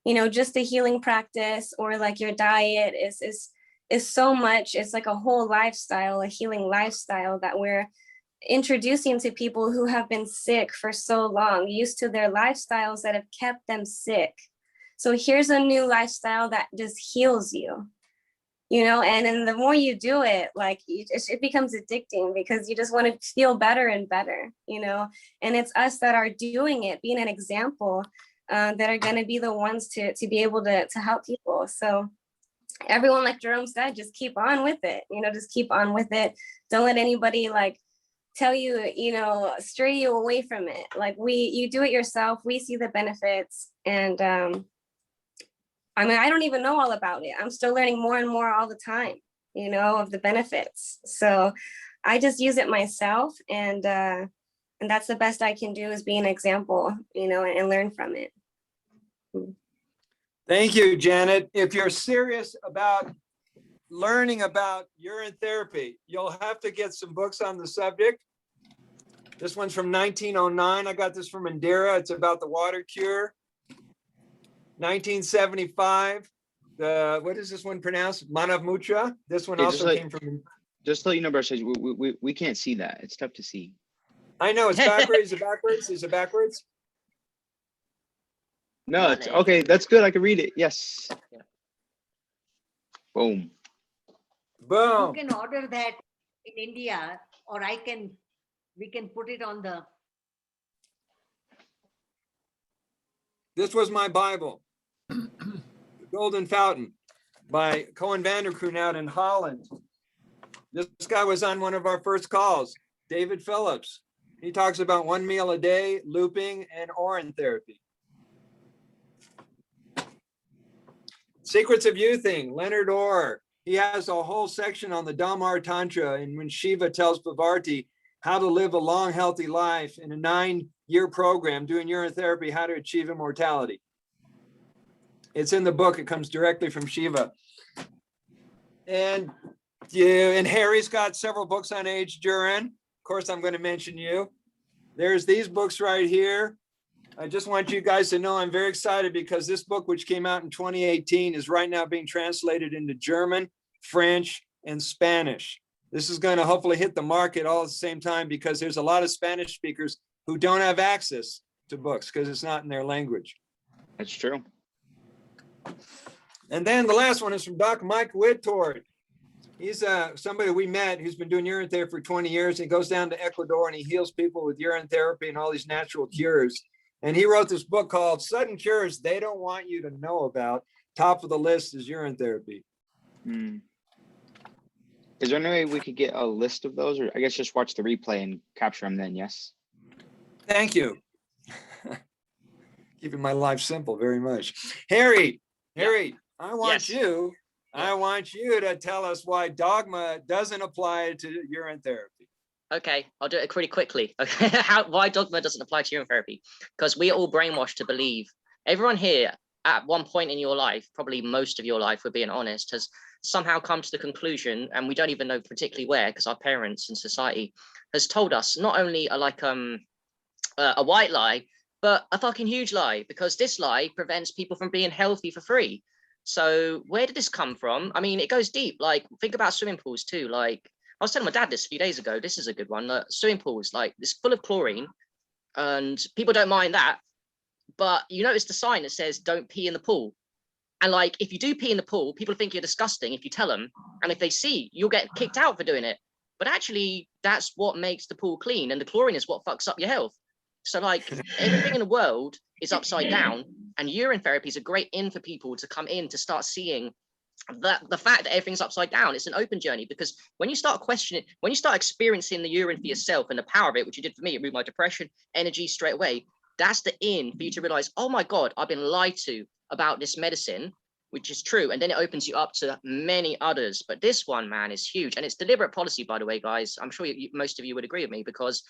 you know, just a healing practice or like your diet is so much. It's like a whole lifestyle, a healing lifestyle that we're introducing to people who have been sick for so long, used to their lifestyles that have kept them sick. So here's a new lifestyle that just heals you, you know, and then the more you do it, like it becomes addicting because you just want to feel better and better, you know, and it's us that are doing it, being an example, that are going to be the ones to be able to help people. So everyone, like Jerome said, just keep on with it, you know, just keep on with it. Don't let anybody like tell you, you know, stray you away from it. Like you do it yourself. We see the benefits. And I mean, I don't even know all about it. I'm still learning more and more all the time, you know, of the benefits. So I just use it myself, and that's the best I can do, is be an example, you know, and learn from it. Thank you, Janet. If you're serious about learning about urine therapy, you'll have to get some books on the subject. This one's from 1909. I got this from Indira. It's about the water cure. 1975. What is this one pronounced? Manavmutra. This one also came from. Just to let you know, Brush, we can't see that. It's tough to see. I know, it's backwards. Is it backwards? Is it backwards? No, it's okay. That's good. I can read it. Yes. Yeah. Boom. You can order that in India, or we can put it on the. This was my Bible, The Golden Fountain, by Cohen Vanderkroon out in Holland. This guy was on one of our first calls, David Phillips. He talks about 1 meal a day, looping, and urine therapy. Secrets of Youthing, Leonard Orr. He has a whole section on the Dhamma Tantra, and when Shiva tells Pavarti how to live a long, healthy life in a 9-year program doing urine therapy, how to achieve immortality. It's in the book. It comes directly from Shiva. And Yeah, and Harry's got several books on aged urine. Of course, I'm going to mention you. There's these books right here. I just want you guys to know I'm very excited because this book, which came out in 2018, is right now being translated into German, French, and Spanish. This is going to hopefully hit the market all at the same time because there's a lot of Spanish speakers who don't have access to books because it's not in their language. That's true. And then the last one is from Doc Mike Whitford. He's somebody we met who's been doing urine therapy for 20 years. He goes down to Ecuador and he heals people with urine therapy and all these natural cures. And he wrote this book called Sudden Cures They Don't Want You to Know About. Top of the list is urine therapy. Is there any way we could get a list of those, or I guess just watch the replay and capture them then? Yes. Thank you. Keeping my life simple very much. Harry, I want you to tell us why dogma doesn't apply to urine therapy. Okay, I'll do it pretty quickly. Okay, why dogma doesn't apply to urine therapy? Because we are all brainwashed to believe. Everyone here at one point in your life, probably most of your life, we're being honest, has somehow come to the conclusion, and we don't even know particularly where, because our parents and society has told us not only a white lie, but a fucking huge lie, because this lie prevents people from being healthy for free. So where did this come from? I mean, it goes deep. Like, think about swimming pools too. Like, I was telling my dad this a few days ago. This is a good one. Swimming pools, like, it's full of chlorine, and people don't mind that. But you notice the sign that says "Don't pee in the pool." And like, if you do pee in the pool, people think you're disgusting if you tell them. And if they see, you'll get kicked out for doing it. But actually, that's what makes the pool clean. And the chlorine is what fucks up your health. So like, everything in the world is upside down. And urine therapy is a great in for people to come in to start seeing that the fact that everything's upside down. It's an open journey, because when you start questioning, when you start experiencing the urine for yourself and the power of it, which you did for me, it removed my depression, energy straight away. That's the in for you to realize, oh my God, I've been lied to about this medicine, which is true. And then it opens you up to many others. But this one, man, is huge. And it's deliberate policy, by the way, guys. I'm sure most of you would agree with me, because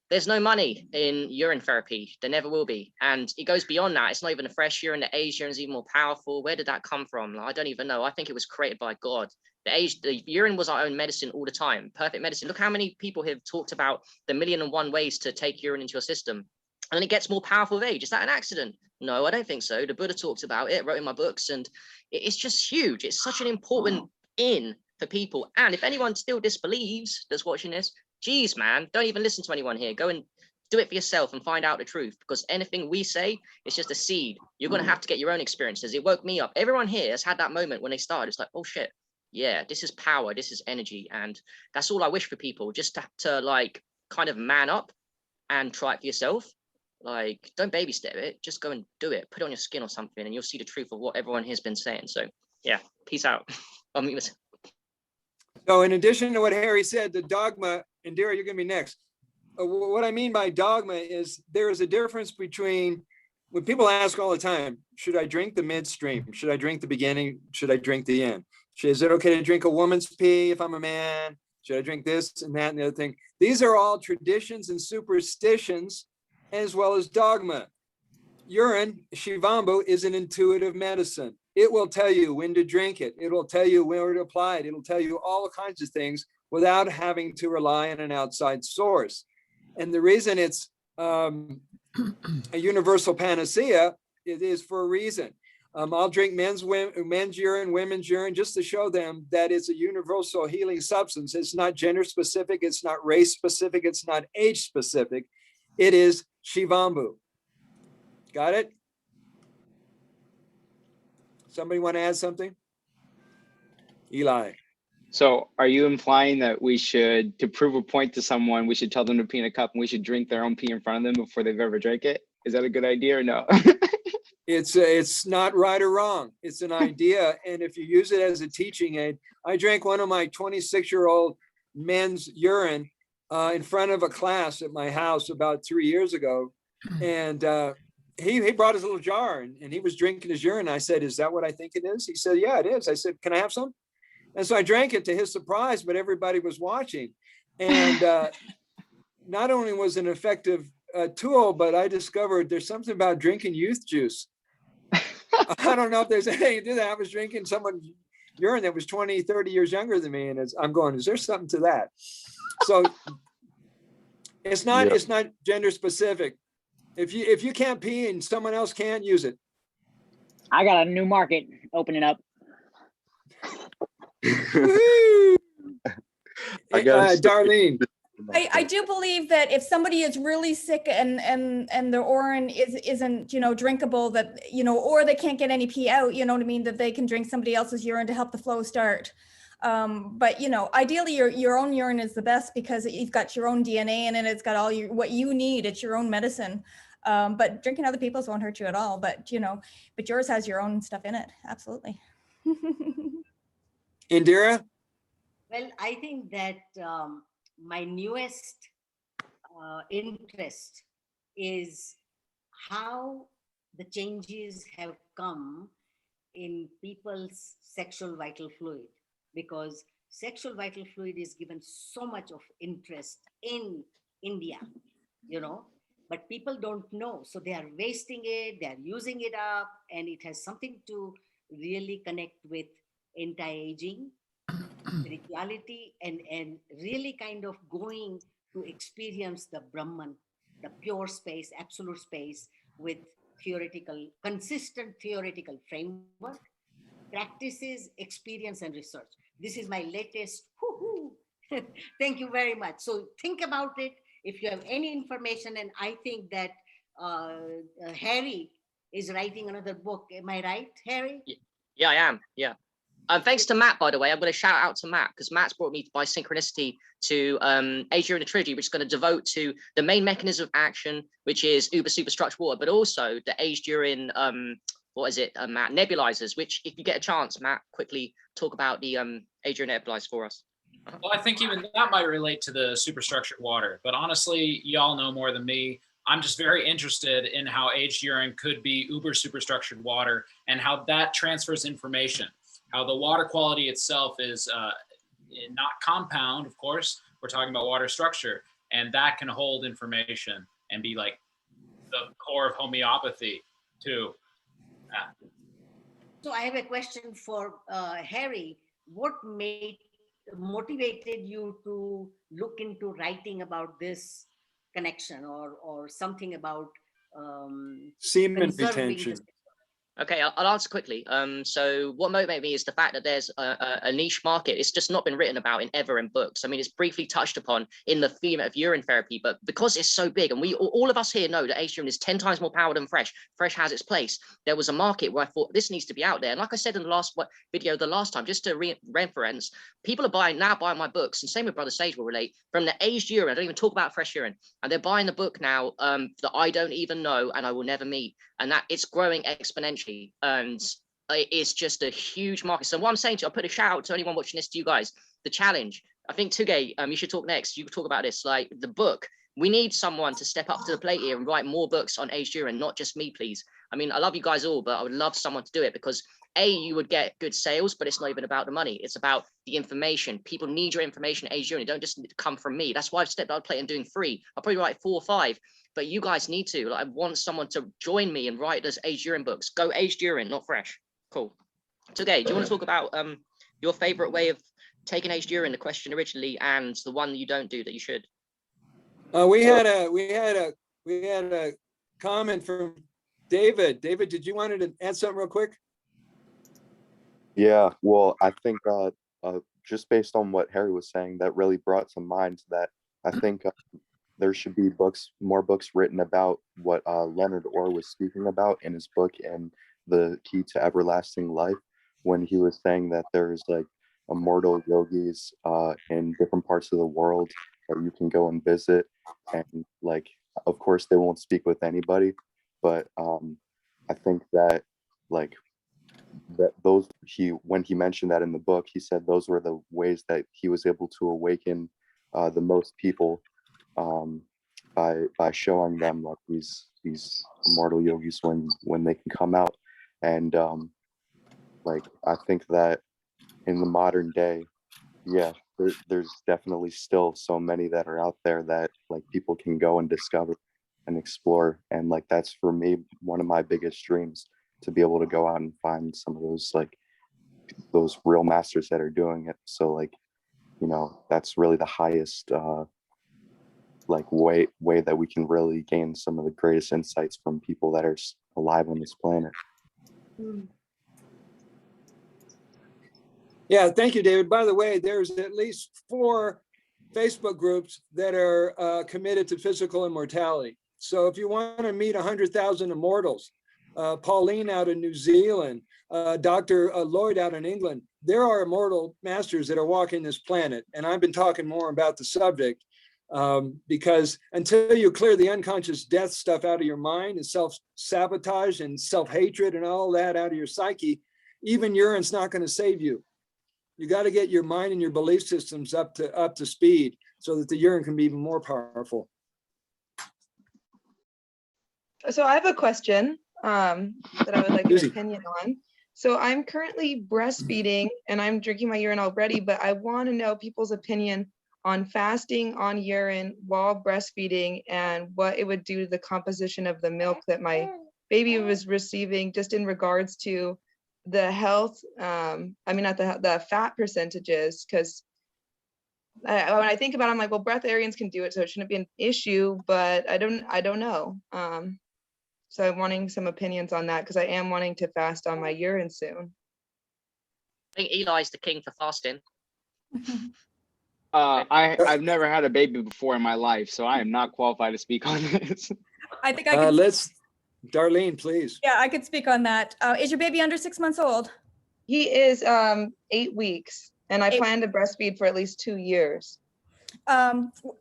there's no money in urine therapy. There never will be. And it goes beyond that. It's not even a fresh urine. The aged urine is even more powerful. Where did that come from? I don't even know. I think it was created by God. The urine was our own medicine all the time. Perfect medicine. Look how many people have talked about the 1,000,001 ways to take urine into your system. And then it gets more powerful with age. Is that an accident? No, I don't think so. The Buddha talks about it, wrote in my books, and it's just huge. It's such an important in for people. And if anyone still disbelieves that's watching this, geez, man, don't even listen to anyone here. Go and do it for yourself and find out the truth, because anything we say is just a seed. You're going to have to get your own experiences. It woke me up. Everyone here has had that moment when they started. It's like, oh shit, yeah, this is power. This is energy. And that's all I wish for people, just to like kind of man up and try it for yourself. Like, don't baby step it, just go and do it. Put it on your skin or something, and you'll see the truth of what everyone has been saying. So yeah, peace out. So in addition to what Harry said, the dogma, and Dara, you're gonna be next. What I mean by dogma is there is a difference between, when people ask all the time, should I drink the midstream? Should I drink the beginning? Should I drink the end? Is it okay to drink a woman's pee if I'm a man? Should I drink this and that and the other thing? These are all traditions and superstitions, as well as dogma. Urine, Shivambu, is an intuitive medicine. It will tell you when to drink it. It will tell you where to apply it. It'll tell you all kinds of things without having to rely on an outside source. And the reason it's a universal panacea, it is for a reason. I'll drink men's urine, women's urine, just to show them that it's a universal healing substance. It's not gender specific. It's not race specific. It's not age specific. It is Shivambu. Got it? Somebody want to add something? Eli. So are you implying that we should, to prove a point to someone, we should tell them to pee in a cup and we should drink their own pee in front of them before they've ever drank it? Is that a good idea or no? It's not right or wrong. It's an idea. And if you use it as a teaching aid, I drank one of my 26-year-old men's urine in front of a class at my house about 3 years ago. And he brought his little jar and he was drinking his urine. I said, is that what I think it is? He said, yeah, it is. I said, can I have some? And so I drank it to his surprise, but everybody was watching. And not only was it an effective tool, but I discovered there's something about drinking youth juice. I don't know if there's anything to do that. I was drinking someone's urine that was 20, 30 years younger than me. And I'm going, is there something to that? So it's not gender specific. If you can't pee and someone else can, use it. I got a new market opening up. Darlene. I do believe that if somebody is really sick and their urine isn't, you know, drinkable, that, you know, or they can't get any pee out, you know what I mean, that they can drink somebody else's urine to help the flow start. But, you know, ideally your own urine is the best because you've got your own DNA in it. It's got all what you need. It's your own medicine. But drinking other people's won't hurt you at all. But, you know, but yours has your own stuff in it. Absolutely. Indira? Well, I think that my newest interest is how the changes have come in people's sexual vital fluid, because sexual vital fluid is given so much of interest in India, you know, but people don't know. So they are wasting it, they are using it up, and it has something to really connect with anti-aging, spirituality, and really kind of going to experience the Brahman, the pure space, absolute space, with consistent theoretical framework, practices, experience, and research. This is my latest. Thank you very much. So think about it. If you have any information, and I think that Harry is writing another book. Am I right, Harry? Yeah, I am. Yeah. Thanks to Matt, by the way. I'm going to shout out to Matt because Matt's brought me by synchronicity to Asia in a Trilogy, which is going to devote to the main mechanism of action, which is superstructured water, but also the aged urine, Matt, nebulizers, which if you get a chance, Matt, quickly talk about the aged urine nebulizers for us. Well, I think even that might relate to the superstructured water, but honestly, y'all know more than me. I'm just very interested in how aged urine could be uber superstructured water and how that transfers information. How the water quality itself is not compound, of course, we're talking about water structure, and that can hold information and be like the core of homeopathy too. So I have a question for Harry. What motivated you to look into writing about this connection or something about semen conserving retention? the- Okay, I'll answer quickly. So what motivated me is the fact that there's a niche market. It's just not been written about in books. I mean, it's briefly touched upon in the theme of urine therapy, but because it's so big, and all of us here know that aged urine is 10 times more power than fresh. Fresh has its place. There was a market where I thought this needs to be out there. And like I said in the last video, the last time, just to reference, people are now buying my books, and same with Brother Sage will relate, from the aged urine. I don't even talk about fresh urine. And they're buying the book now that I don't even know and I will never meet. And that it's growing exponentially, and it's just a huge market. So what I'm saying to you, I'll put a shout out to anyone watching this, to you guys. The challenge, I think Tugce, you should talk next. You could talk about this, like the book. We need someone to step up to the plate here and write more books on aged urine, not just me, please. I mean, I love you guys all, but I would love someone to do it because you would get good sales, but it's not even about the money. It's about the information. People need your information, aged urine. It don't just come from me. That's why I've stepped out of plate and doing 3. I'll probably write 4 or 5. But you guys need to. Like, I want someone to join me and write those aged urine books. Go aged urine, not fresh. Cool. Today, do you want to talk about your favorite way of taking aged urine? The question originally, and the one you don't do that you should. We had a comment from David. David, did you want to add something real quick? Yeah. Well, I think just based on what Harry was saying, that really brought to mind that I think. There should be more books written about what Leonard Orr was speaking about in his book and the Key to Everlasting Life, when he was saying that there's like immortal yogis in different parts of the world that you can go and visit, and like, of course, they won't speak with anybody, but I think that like that when he mentioned that in the book, he said those were the ways that he was able to awaken the most people. By showing them like these immortal yogis when they can come out, and like I think that in the modern day, yeah, there's definitely still so many that are out there that like people can go and discover and explore, and like that's for me one of my biggest dreams, to be able to go out and find some of those like those real masters that are doing it. So like, you know, that's really the highest like way that we can really gain some of the greatest insights from people that are alive on this planet. Yeah, thank you, David. By the way, there's at least 4 Facebook groups that are committed to physical immortality. So if you want to meet 100,000 immortals, Pauline out in New Zealand, Dr. Lloyd out in England, there are immortal masters that are walking this planet. And I've been talking more about the subject because until you clear the unconscious death stuff out of your mind and self-sabotage and self-hatred and all that out of your psyche, even urine's not going to save you. You got to get your mind and your belief systems up to speed so that the urine can be even more powerful. So I have a question that I would like an opinion on. So I'm currently breastfeeding and I'm drinking my urine already, but I want to know people's opinion on fasting on urine while breastfeeding and what it would do to the composition of the milk that my baby was receiving, just in regards to the health, I mean, not the fat percentages, because when I think about it, I'm like, well, breatharians can do it, so it shouldn't be an issue, but I don't know. So I'm wanting some opinions on that because I am wanting to fast on my urine soon. I think Eli's the king for fasting. I've never had a baby before in my life, so I am not qualified to speak on this. I think I can. Darlene, please. Yeah, I could speak on that. Is your baby under 6 months old? He is 8 weeks, and I plan to breastfeed for at least 2 years.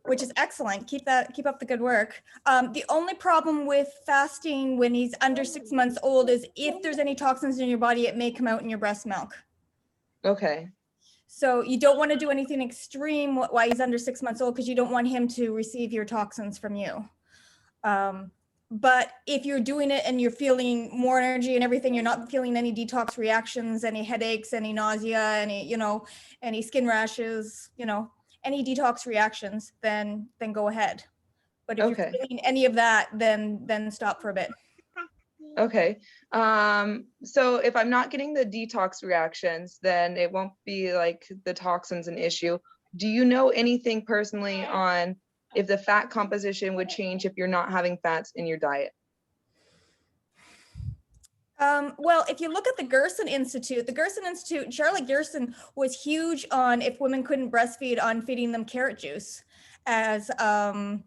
Which is excellent. Keep up the good work. The only problem with fasting when he's under 6 months old is if there's any toxins in your body, it may come out in your breast milk. Okay. So you don't want to do anything extreme while he's under 6 months old because you don't want him to receive your toxins from you. But if you're doing it and you're feeling more energy and everything, you're not feeling any detox reactions, any headaches, any nausea, any skin rashes, any detox reactions, then go ahead. But if you're feeling any of that, then stop for a bit. Okay. So if I'm not getting the detox reactions, then it won't be like the toxins an issue. Do you know anything personally on if the fat composition would change if you're not having fats in your diet? Well, if you look at the Gerson Institute, Charlotte Gerson was huge on if women couldn't breastfeed, on feeding them carrot juice as a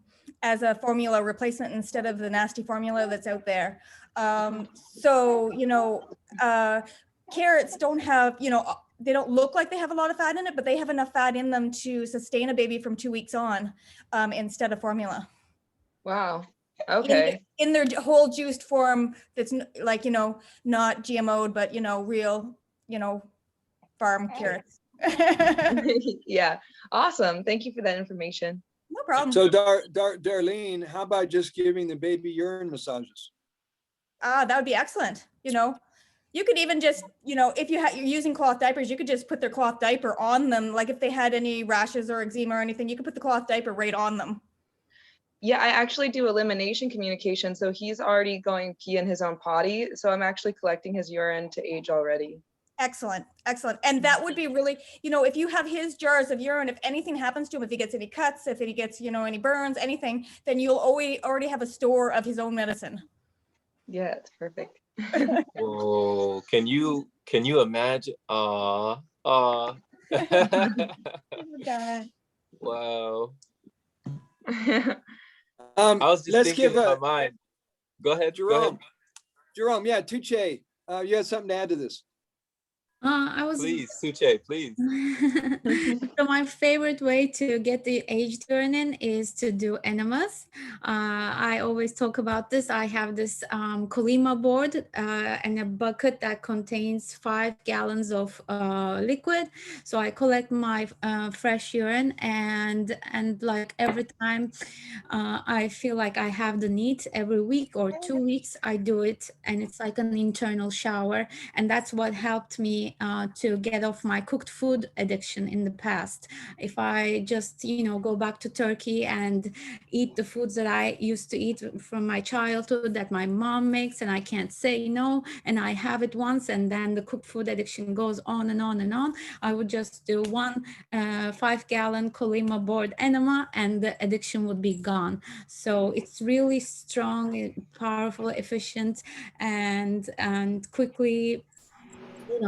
formula replacement instead of the nasty formula that's out there. Carrots don't have, they don't look like they have a lot of fat in it, but they have enough fat in them to sustain a baby from 2 weeks on, instead of formula. Wow. Okay. In their whole juiced form, that's like, not GMO'd, but, real, farm carrots. Yeah. Awesome. Thank you for that information. No problem. So Darlene, how about just giving the baby urine massages? That would be excellent. You could even just, if you're using cloth diapers, you could just put their cloth diaper on them. Like if they had any rashes or eczema or anything, you could put the cloth diaper right on them. Yeah, I actually do elimination communication. So he's already going pee in his own potty. So I'm actually collecting his urine to age already. Excellent. Excellent. And that would be really, if you have his jars of urine, if anything happens to him, if he gets any cuts, if he gets, any burns, anything, then you'll already have a store of his own medicine. Yeah, it's perfect. Whoa, can you imagine? Wow. I was just thinking in my mind. Go ahead, Jerome. Jerome, yeah, Tugce, you had something to add to this. Please, Tugce, please. So my favorite way to get the aged urine in is to do enemas. I always talk about this. I have this Colima board and a bucket that contains 5 gallons of liquid. So I collect my fresh urine and like every time I feel like I have the need, every week or 2 weeks, I do it, and it's like an internal shower, and that's what helped me me to get off my cooked food addiction in the past. If I just, go back to Turkey and eat the foods that I used to eat from my childhood that my mom makes, and I can't say no, and I have it once, and then the cooked food addiction goes on and on and on, I would just do one 5-gallon Colima board enema and the addiction would be gone. So it's really strong, powerful, efficient, and quickly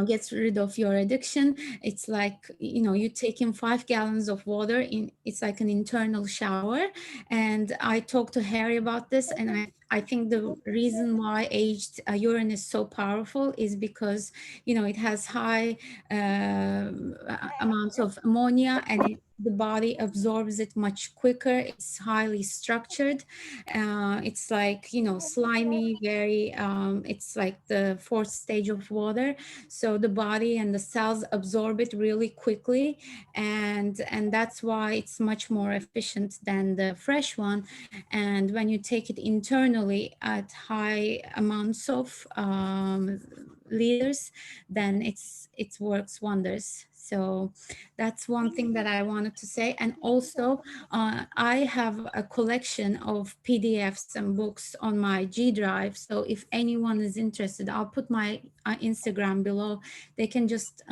gets rid of your addiction. It's like you take in 5 gallons of water in, it's like an internal shower. And I talked to Harry about this, and I think the reason why aged urine is so powerful is because it has high amounts of ammonia, and the body absorbs it much quicker. It's highly structured. It's like slimy, very it's like the 4th stage of water. So the body and the cells absorb it really quickly, and that's why it's much more efficient than the fresh one. And when you take it internally at high amounts of liters, then it works wonders. So that's one thing that I wanted to say. And also, I have a collection of PDFs and books on my G Drive. So if anyone is interested, I'll put my Instagram below. They can just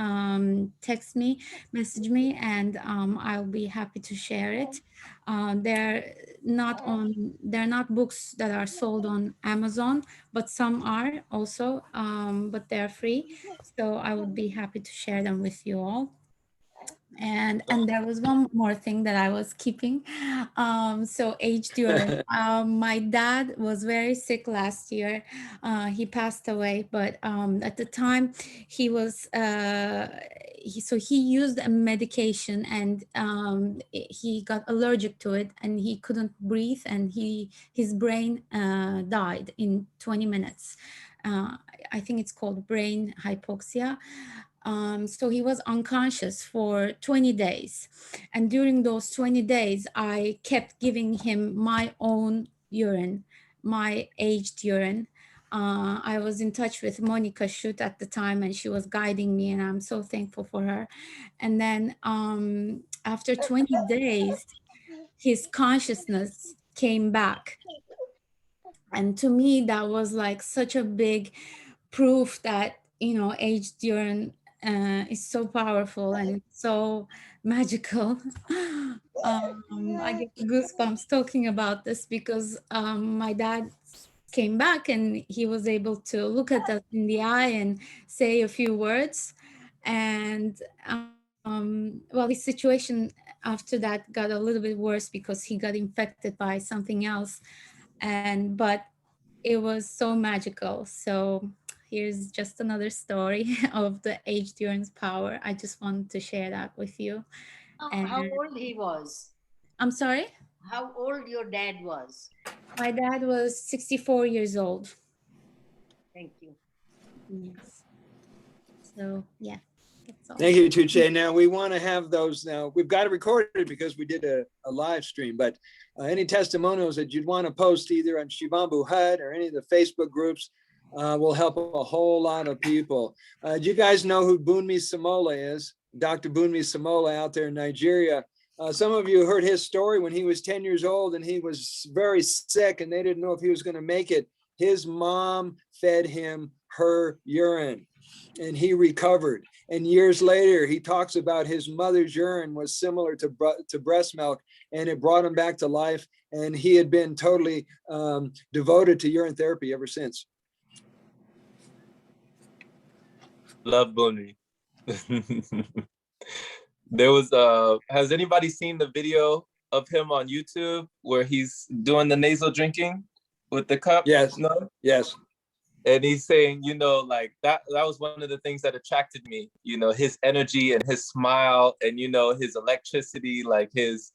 text me, message me, and I'll be happy to share it. They're not books that are sold on Amazon, but some are also, but they're free. So I would be happy to share them with you all. And there was one more thing that I was keeping. So aged urine. My dad was very sick last year. He passed away, but at the time he was he used a medication, and he got allergic to it, and he couldn't breathe, and his brain died in 20 minutes. I think it's called brain hypoxia. So he was unconscious for 20 days. And during those 20 days, I kept giving him my own urine, my aged urine. I was in touch with Monica Schutt at the time, and she was guiding me, and I'm so thankful for her. And then after 20 days, his consciousness came back. And to me, that was like such a big proof that, aged urine is so powerful and so magical. I get goosebumps talking about this because my dad came back and he was able to look at us in the eye and say a few words. And well, his situation after that got a little bit worse because he got infected by something else. But it was so magical. So here's just another story of the aged urine's power. I just wanted to share that with you. And how old he was? I'm sorry? How old your dad was? My dad was 64 years old. Thank you. Yes. So yeah. Thank you, Tugce. Now we want to have those. Now we've got to record it because we did a live stream, but any testimonials that you'd want to post either on Shivambu Hut or any of the Facebook groups will help a whole lot of people. Do you guys know who Bunmi Samola is? Dr. Bunmi Samola out there in Nigeria. Some of you heard his story when he was 10 years old and he was very sick and they didn't know if he was going to make it. His mom fed him her urine and he recovered. And years later, he talks about his mother's urine was similar to breast milk, and it brought him back to life. And he had been totally devoted to urine therapy ever since. Love Bunmi. There was has anybody seen the video of him on YouTube where he's doing the nasal drinking with the cup? Yes. No? Yes. And he's saying, like that was one of the things that attracted me, his energy and his smile and, his electricity, like his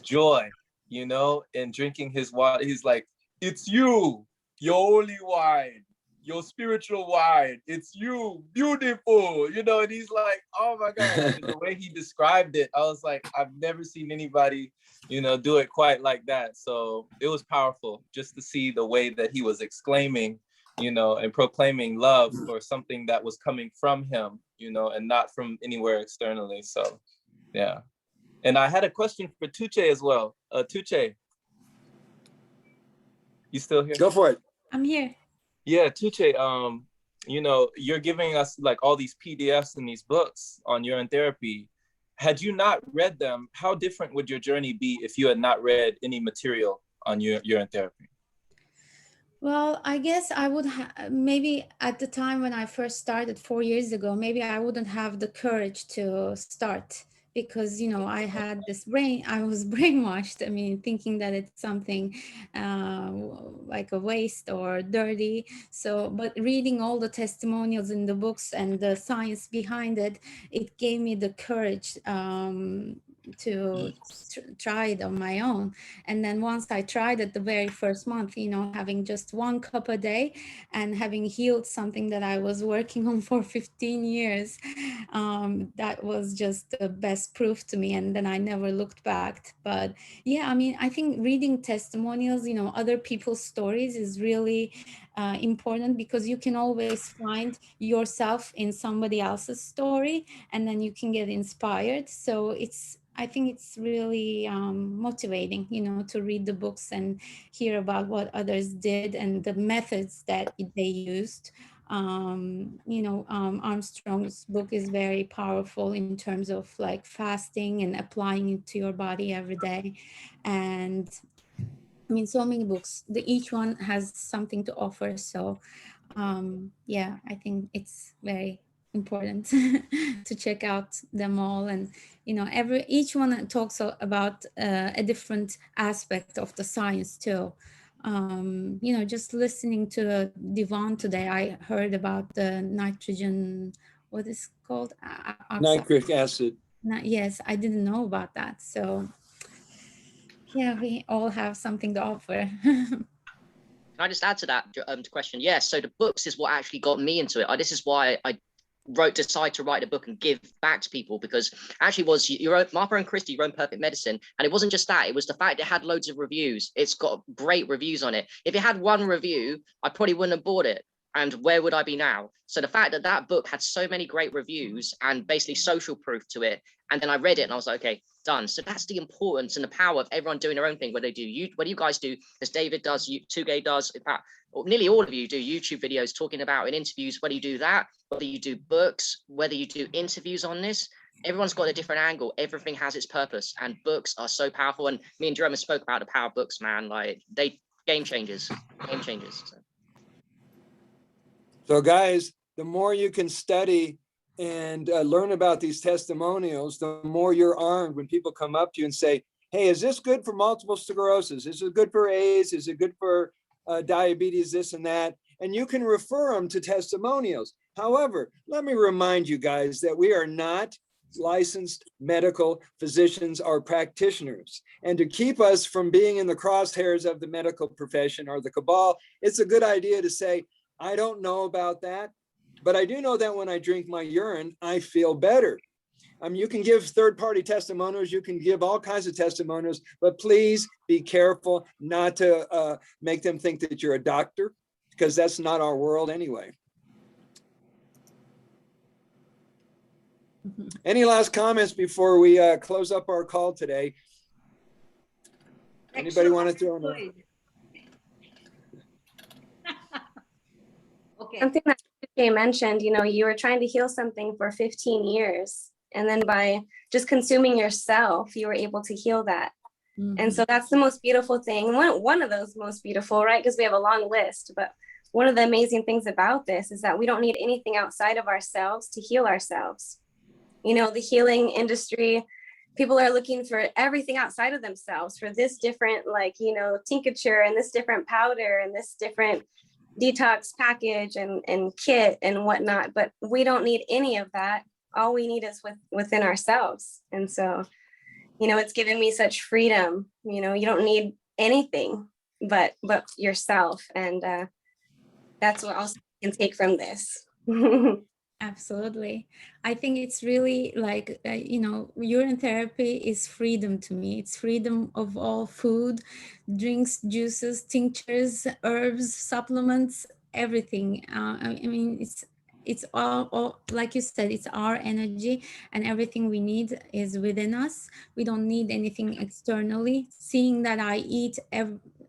joy, and drinking his water. He's like, it's you, your holy wine, your spiritual wine. It's you, beautiful, and he's like, oh my God. And the way he described it, I was like, I've never seen anybody do it quite like that. So it was powerful just to see the way that he was exclaiming, you know, and proclaiming love for something that was coming from him, you know, and not from anywhere externally. So, yeah. And I had a question for Tugce as well. Tugce, you still here? Go for it. I'm here. Yeah, Tugce, you know, you're giving us like all these PDFs and these books on urine therapy. Had you not read them, how different would your journey be if you had not read any material on urine therapy? Well, I guess I would maybe at the time when I first started 4 years ago, maybe I wouldn't have the courage to start because, you know, I had this I was brainwashed. I mean, thinking that it's something like a waste or dirty. So, but reading all the testimonials in the books and the science behind it, it gave me the courage to try it on my own. And then once I tried it the very first month, you know, having just 1 cup a day and having healed something that I was working on for 15 years, that was just the best proof to me. And then I never looked back. But yeah, I mean, I think reading testimonials, you know, other people's stories is really important because you can always find yourself in somebody else's story and then you can get inspired. So I think it's really motivating, you know, to read the books and hear about what others did and the methods that they used. You know, Armstrong's book is very powerful in terms of like fasting and applying it to your body every day. And I mean, so many books, each one has something to offer. So yeah, I think it's very important to check out them all. And, you know, each one talks about a different aspect of the science too. You know, just listening to Devon today, I heard about the nitrogen, what is it called? Nitric acid. Yes, I didn't know about that. So yeah, we all have something to offer. Can I just add to that question? Yes, so the books is what actually got me into it. This is why I decided to write a book and give back to people, because actually was Martha and Christie, Your Own Perfect Medicine. And it wasn't just that, it was the fact it had loads of reviews. It's got great reviews on it. If it had 1 review, I probably wouldn't have bought it. And where would I be now? So the fact that that book had so many great reviews and basically social proof to it, and then I read it and I was like, okay, done. So that's the importance and the power of everyone doing their own thing. Whether you guys do, as David does, Tugce does, in fact, nearly all of you do YouTube videos talking about in interviews, whether you do that, whether you do books, whether you do interviews on this, everyone's got a different angle. Everything has its purpose, and books are so powerful. And me and Jerome spoke about the power of books, man. Like they game changers. So guys, the more you can study and learn about these testimonials, the more you're armed when people come up to you and say, hey, is this good for multiple sclerosis? Is it good for AIDS? Is it good for diabetes, this and that? And you can refer them to testimonials. However, let me remind you guys that we are not licensed medical physicians or practitioners. And to keep us from being in the crosshairs of the medical profession or the cabal, it's a good idea to say, I don't know about that, but I do know that when I drink my urine, I feel better. You can give third-party testimonials, you can give all kinds of testimonials, but please be careful not to make them think that you're a doctor, because that's not our world anyway. Any last comments before we close up our call today? Anybody want to throw in a... Okay. Something that Tugce mentioned, you know, you were trying to heal something for 15 years. And then by just consuming yourself, you were able to heal that. And so that's the most beautiful thing. One of those most beautiful, right? Because we have a long list. But one of the amazing things about this is that we don't need anything outside of ourselves to heal ourselves. You know, the healing industry, people are looking for everything outside of themselves, for this different, like, you know, tincture and this different powder and this different detox package and kit and whatnot. But we don't need any of that. All we need is within ourselves. And so, you know, it's given me such freedom. You know, you don't need anything but yourself. And that's what else you can take from this. Absolutely. I think it's really like, you know, urine therapy is freedom to me. It's freedom of all food, drinks, juices, tinctures, herbs, supplements, everything. I mean, it's all like you said, it's our energy, and everything we need is within us. We don't need anything externally. Seeing that I eat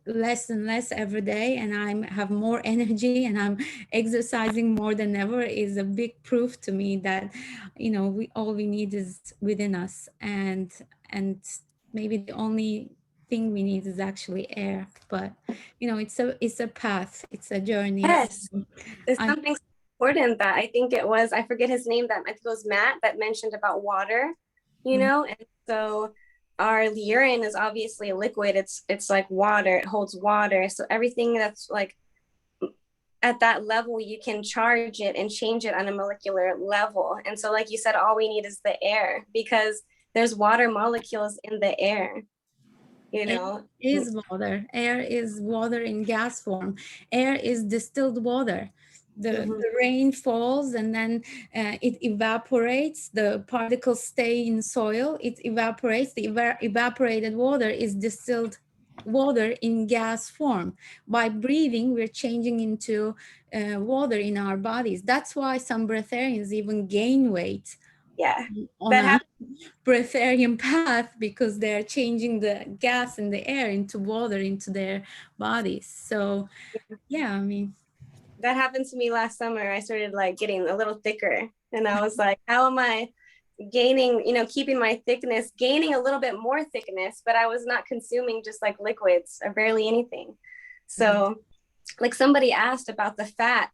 less and less every day, and I have more energy, and I'm exercising more than ever, is a big proof to me that, you know, all we need is within us, and maybe the only thing we need is actually air. But you know, it's a path, it's a journey. Yes, there's I something so important that I think it was, I forget his name, that I think it was Matt that mentioned about water, you know, and so our urine is obviously a liquid. It's like water, it holds water. So everything that's like at that level, you can charge it and change it on a molecular level. And so like you said, all we need is the air, because there's water molecules in the air. You know, air is water. Air is water in gas form. Air is distilled water. The rain falls, and then it evaporates. The particles stay in soil. It evaporates. The evaporated water is distilled water in gas form. By breathing, we're changing into water in our bodies. That's why some breatharians even gain weight. Yeah, on a breatharian path, because they're changing the gas in the air into water into their bodies. So yeah, I mean, that happened to me last summer. I started like getting a little thicker, and I was like, how am I gaining, you know, keeping my thickness, gaining a little bit more thickness, but I was not consuming just like liquids or barely anything. So like somebody asked about the fat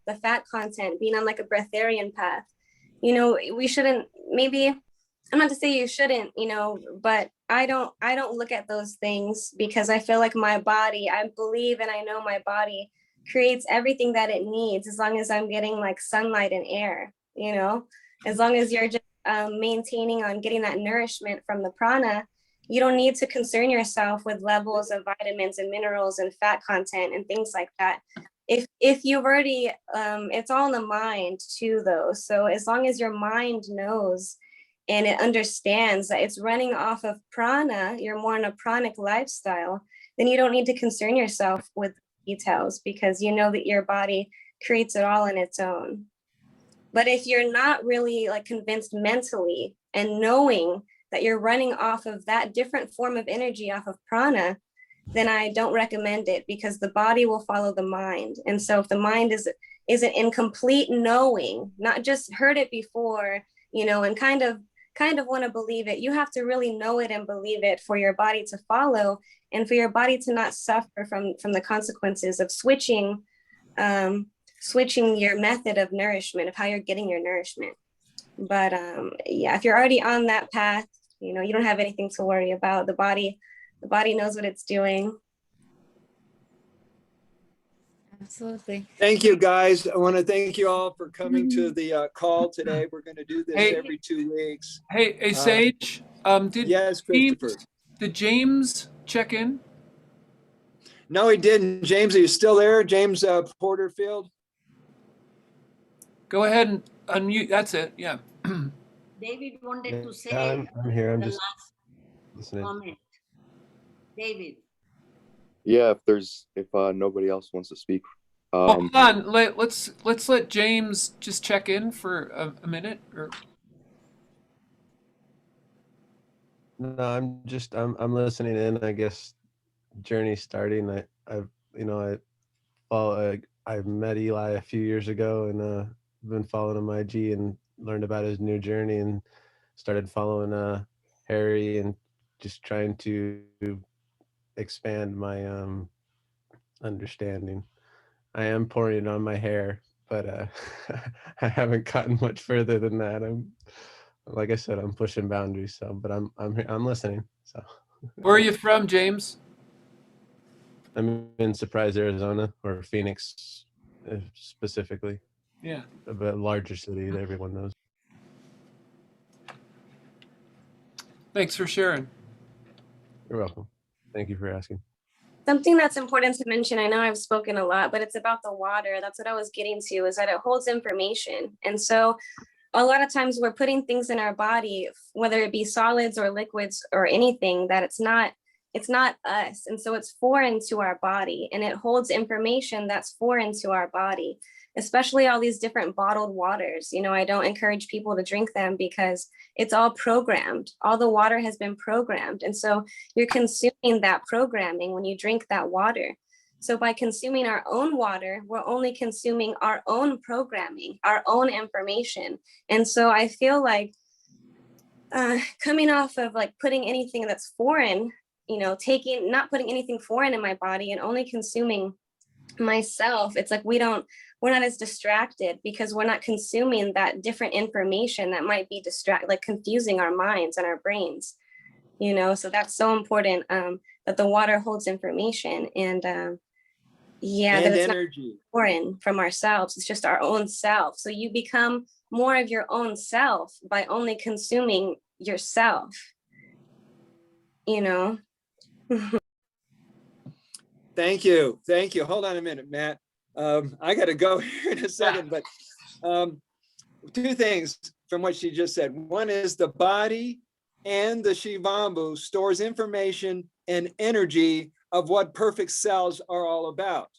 content being on like a breatharian path. You know, we shouldn't, maybe, I'm not to say you shouldn't, you know, but I don't look at those things, because I feel like my body, I believe and I know my body creates everything that it needs, as long as I'm getting like sunlight and air, you know, as long as you're just maintaining on getting that nourishment from the prana. You don't need to concern yourself with levels of vitamins and minerals and fat content and things like that. If you've already, it's all in the mind too, though. So as long as your mind knows and it understands that it's running off of prana, you're more in a pranic lifestyle, then you don't need to concern yourself with details, because you know that your body creates it all on its own. But if you're not really like convinced mentally and knowing that you're running off of that different form of energy off of prana, then I don't recommend it, because the body will follow the mind. And so if the mind isn't in complete knowing, not just heard it before, you know, and kind of want to believe it, you have to really know it and believe it for your body to follow, and for your body to not suffer from the consequences of switching your method of nourishment, of how you're getting your nourishment. But yeah, if you're already on that path, you know, you don't have anything to worry about. The body knows what it's doing. Absolutely. Thank you, guys. I want to thank you all for coming to the call today. We're going to do this every 2 weeks. Hey, Sage. Yes, Christopher. Did James check in? No, he didn't. James, are you still there? James Porterfield? Go ahead and unmute. That's it. Yeah. David wanted to say I'm here. I'm the just last listening. comment. David. Yeah, if nobody else wants to speak. Well, hold on. Let's let James just check in for a minute. Or No, I'm listening in. I guess journey starting. I met Eli a few years ago, and been following him IG and learned about his new journey, and started following Harry, and just trying to expand my understanding. I am pouring it on my hair, but I haven't gotten much further than that. Like I said, I'm pushing boundaries. So, but I'm listening. So, where are you from, James? I'm in Surprise, Arizona, or Phoenix, specifically. Yeah. A bit larger city that everyone knows. Thanks for sharing. You're welcome. Thank you for asking. Something that's important to mention, I know I've spoken a lot, but it's about the water. That's what I was getting to, is that it holds information. And so a lot of times we're putting things in our body, whether it be solids or liquids or anything, that it's not It's not us. And so it's foreign to our body, and it holds information that's foreign to our body, especially all these different bottled waters. You know, I don't encourage people to drink them because it's all programmed. All the water has been programmed. And so you're consuming that programming when you drink that water. So by consuming our own water, we're only consuming our own programming, our own information. And so I feel like coming off of like putting anything that's foreign, you know, not putting anything foreign in my body and only consuming myself, it's like we're not as distracted because we're not consuming that different information that might be like confusing our minds and our brains, you know. So that's so important, that the water holds information, and that it's energy. Not foreign from ourselves. It's just our own self. So you become more of your own self by only consuming yourself, you know. Thank you. Thank you. Hold on a minute, Matt. I got to go here in a second, but two things from what she just said. One is the body and the Shivambu stores information and energy of what perfect cells are all about.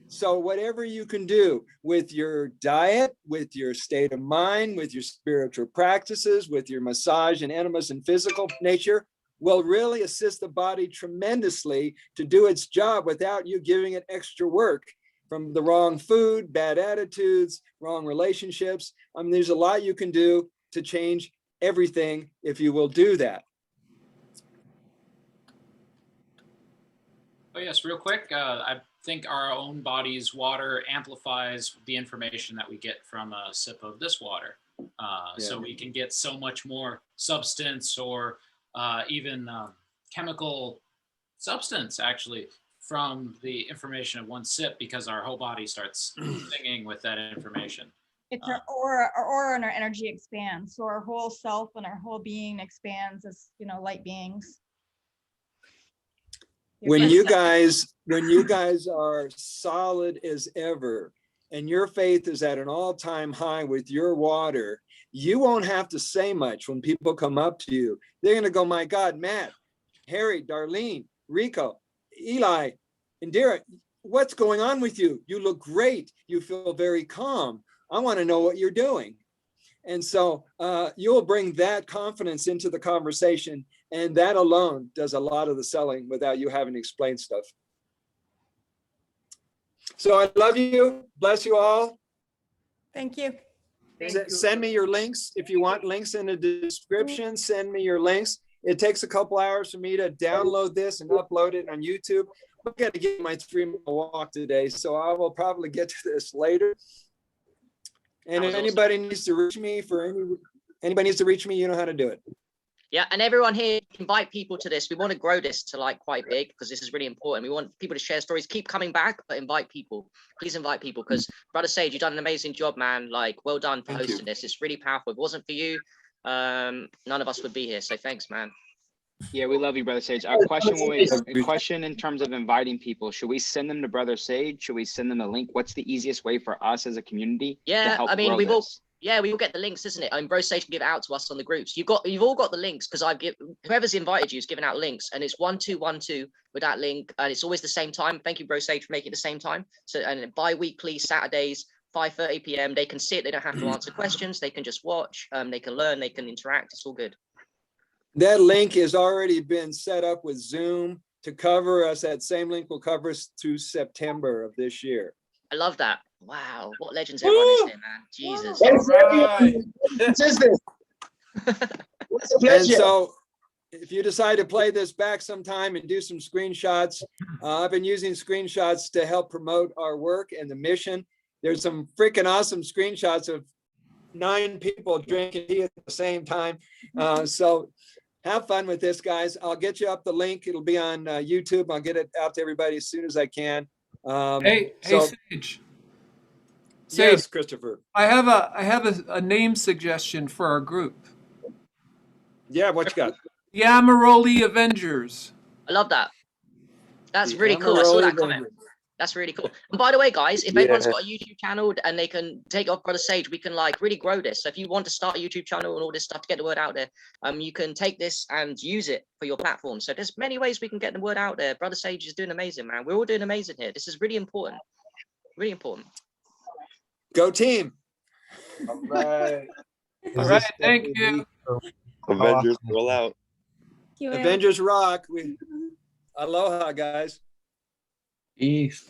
So whatever you can do with your diet, with your state of mind, with your spiritual practices, with your massage and enemas and physical nature, will really assist the body tremendously to do its job without you giving it extra work from the wrong food, bad attitudes, wrong relationships. I mean, there's a lot you can do to change everything if you will do that. Oh yes, real quick. I think our own body's water amplifies the information that we get from a sip of this water. So we can get so much more substance or even chemical substance actually from the information of one sip, because our whole body starts singing with that information. It's our aura and our energy expands. So our whole self and our whole being expands as, you know, light beings. When you guys are solid as ever and your faith is at an all-time high with your water, you won't have to say much when people come up to you. They're going to go, my God, Matt, Harry, Darlene, Rico, Eli, Indira, what's going on with you? You look great. You feel very calm. I want to know what you're doing. And so you'll bring that confidence into the conversation, and that alone does a lot of the selling without you having to explain stuff. So I love you. Bless you all. Thank you. Send me your links. If you want links in the description, send me your links. It takes a couple hours for me to download this and upload it on YouTube. I'm going to get my 3-mile walk today, so I will probably get to this later. And if anybody needs to reach me you know how to do it. Yeah, and everyone here, invite people to this. We want to grow this to like quite big because this is really important. We want people to share stories, keep coming back, but invite people. Please invite people, because Brother Sage, you've done an amazing job, man. Like, well done for hosting this. It's really powerful. If it wasn't for you, none of us would be here. So thanks, man. Yeah, we love you, Brother Sage. A question in terms of inviting people. Should we send them to Brother Sage? Should we send them a link? What's the easiest way for us as a community to help I mean, grow we all get the links, isn't it? I mean, Bro Sage can give it out to us on the groups. You've all got the links, because whoever's invited you is giving out links, and it's 1212 with that link, and it's always the same time. Thank you, Bro Sage, for making it the same time. So, and bi-weekly Saturdays, 5:30 p.m. They can sit. They don't have to answer questions. They can just watch. They can learn. They can interact. It's all good. That link has already been set up with Zoom to cover us. That same link will cover us through September of this year. I love that. Wow, what legends everyone is here, man. Jesus. And so if you decide to play this back sometime and do some screenshots, I've been using screenshots to help promote our work and the mission. There's some freaking awesome screenshots of 9 people drinking tea at the same time. So have fun with this, guys. I'll get you up the link. It'll be on YouTube. I'll get it out to everybody as soon as I can. Hey, Sage. Yes, Christopher. I have a name suggestion for our group. Yeah, what you got? Yamaroli Avengers. I love that. That's really cool. I saw that comment. That's really cool. And by the way, guys, if everyone's got a YouTube channel and they can take off Brother Sage, we can like really grow this. So if you want to start a YouTube channel and all this stuff to get the word out there, you can take this and use it for your platform. So there's many ways we can get the word out there. Brother Sage is doing amazing, man. We're all doing amazing here. This is really important. Really important. Go team. All right. All right, thank you. Avengers roll out. Avengers rock. Aloha, guys. Peace.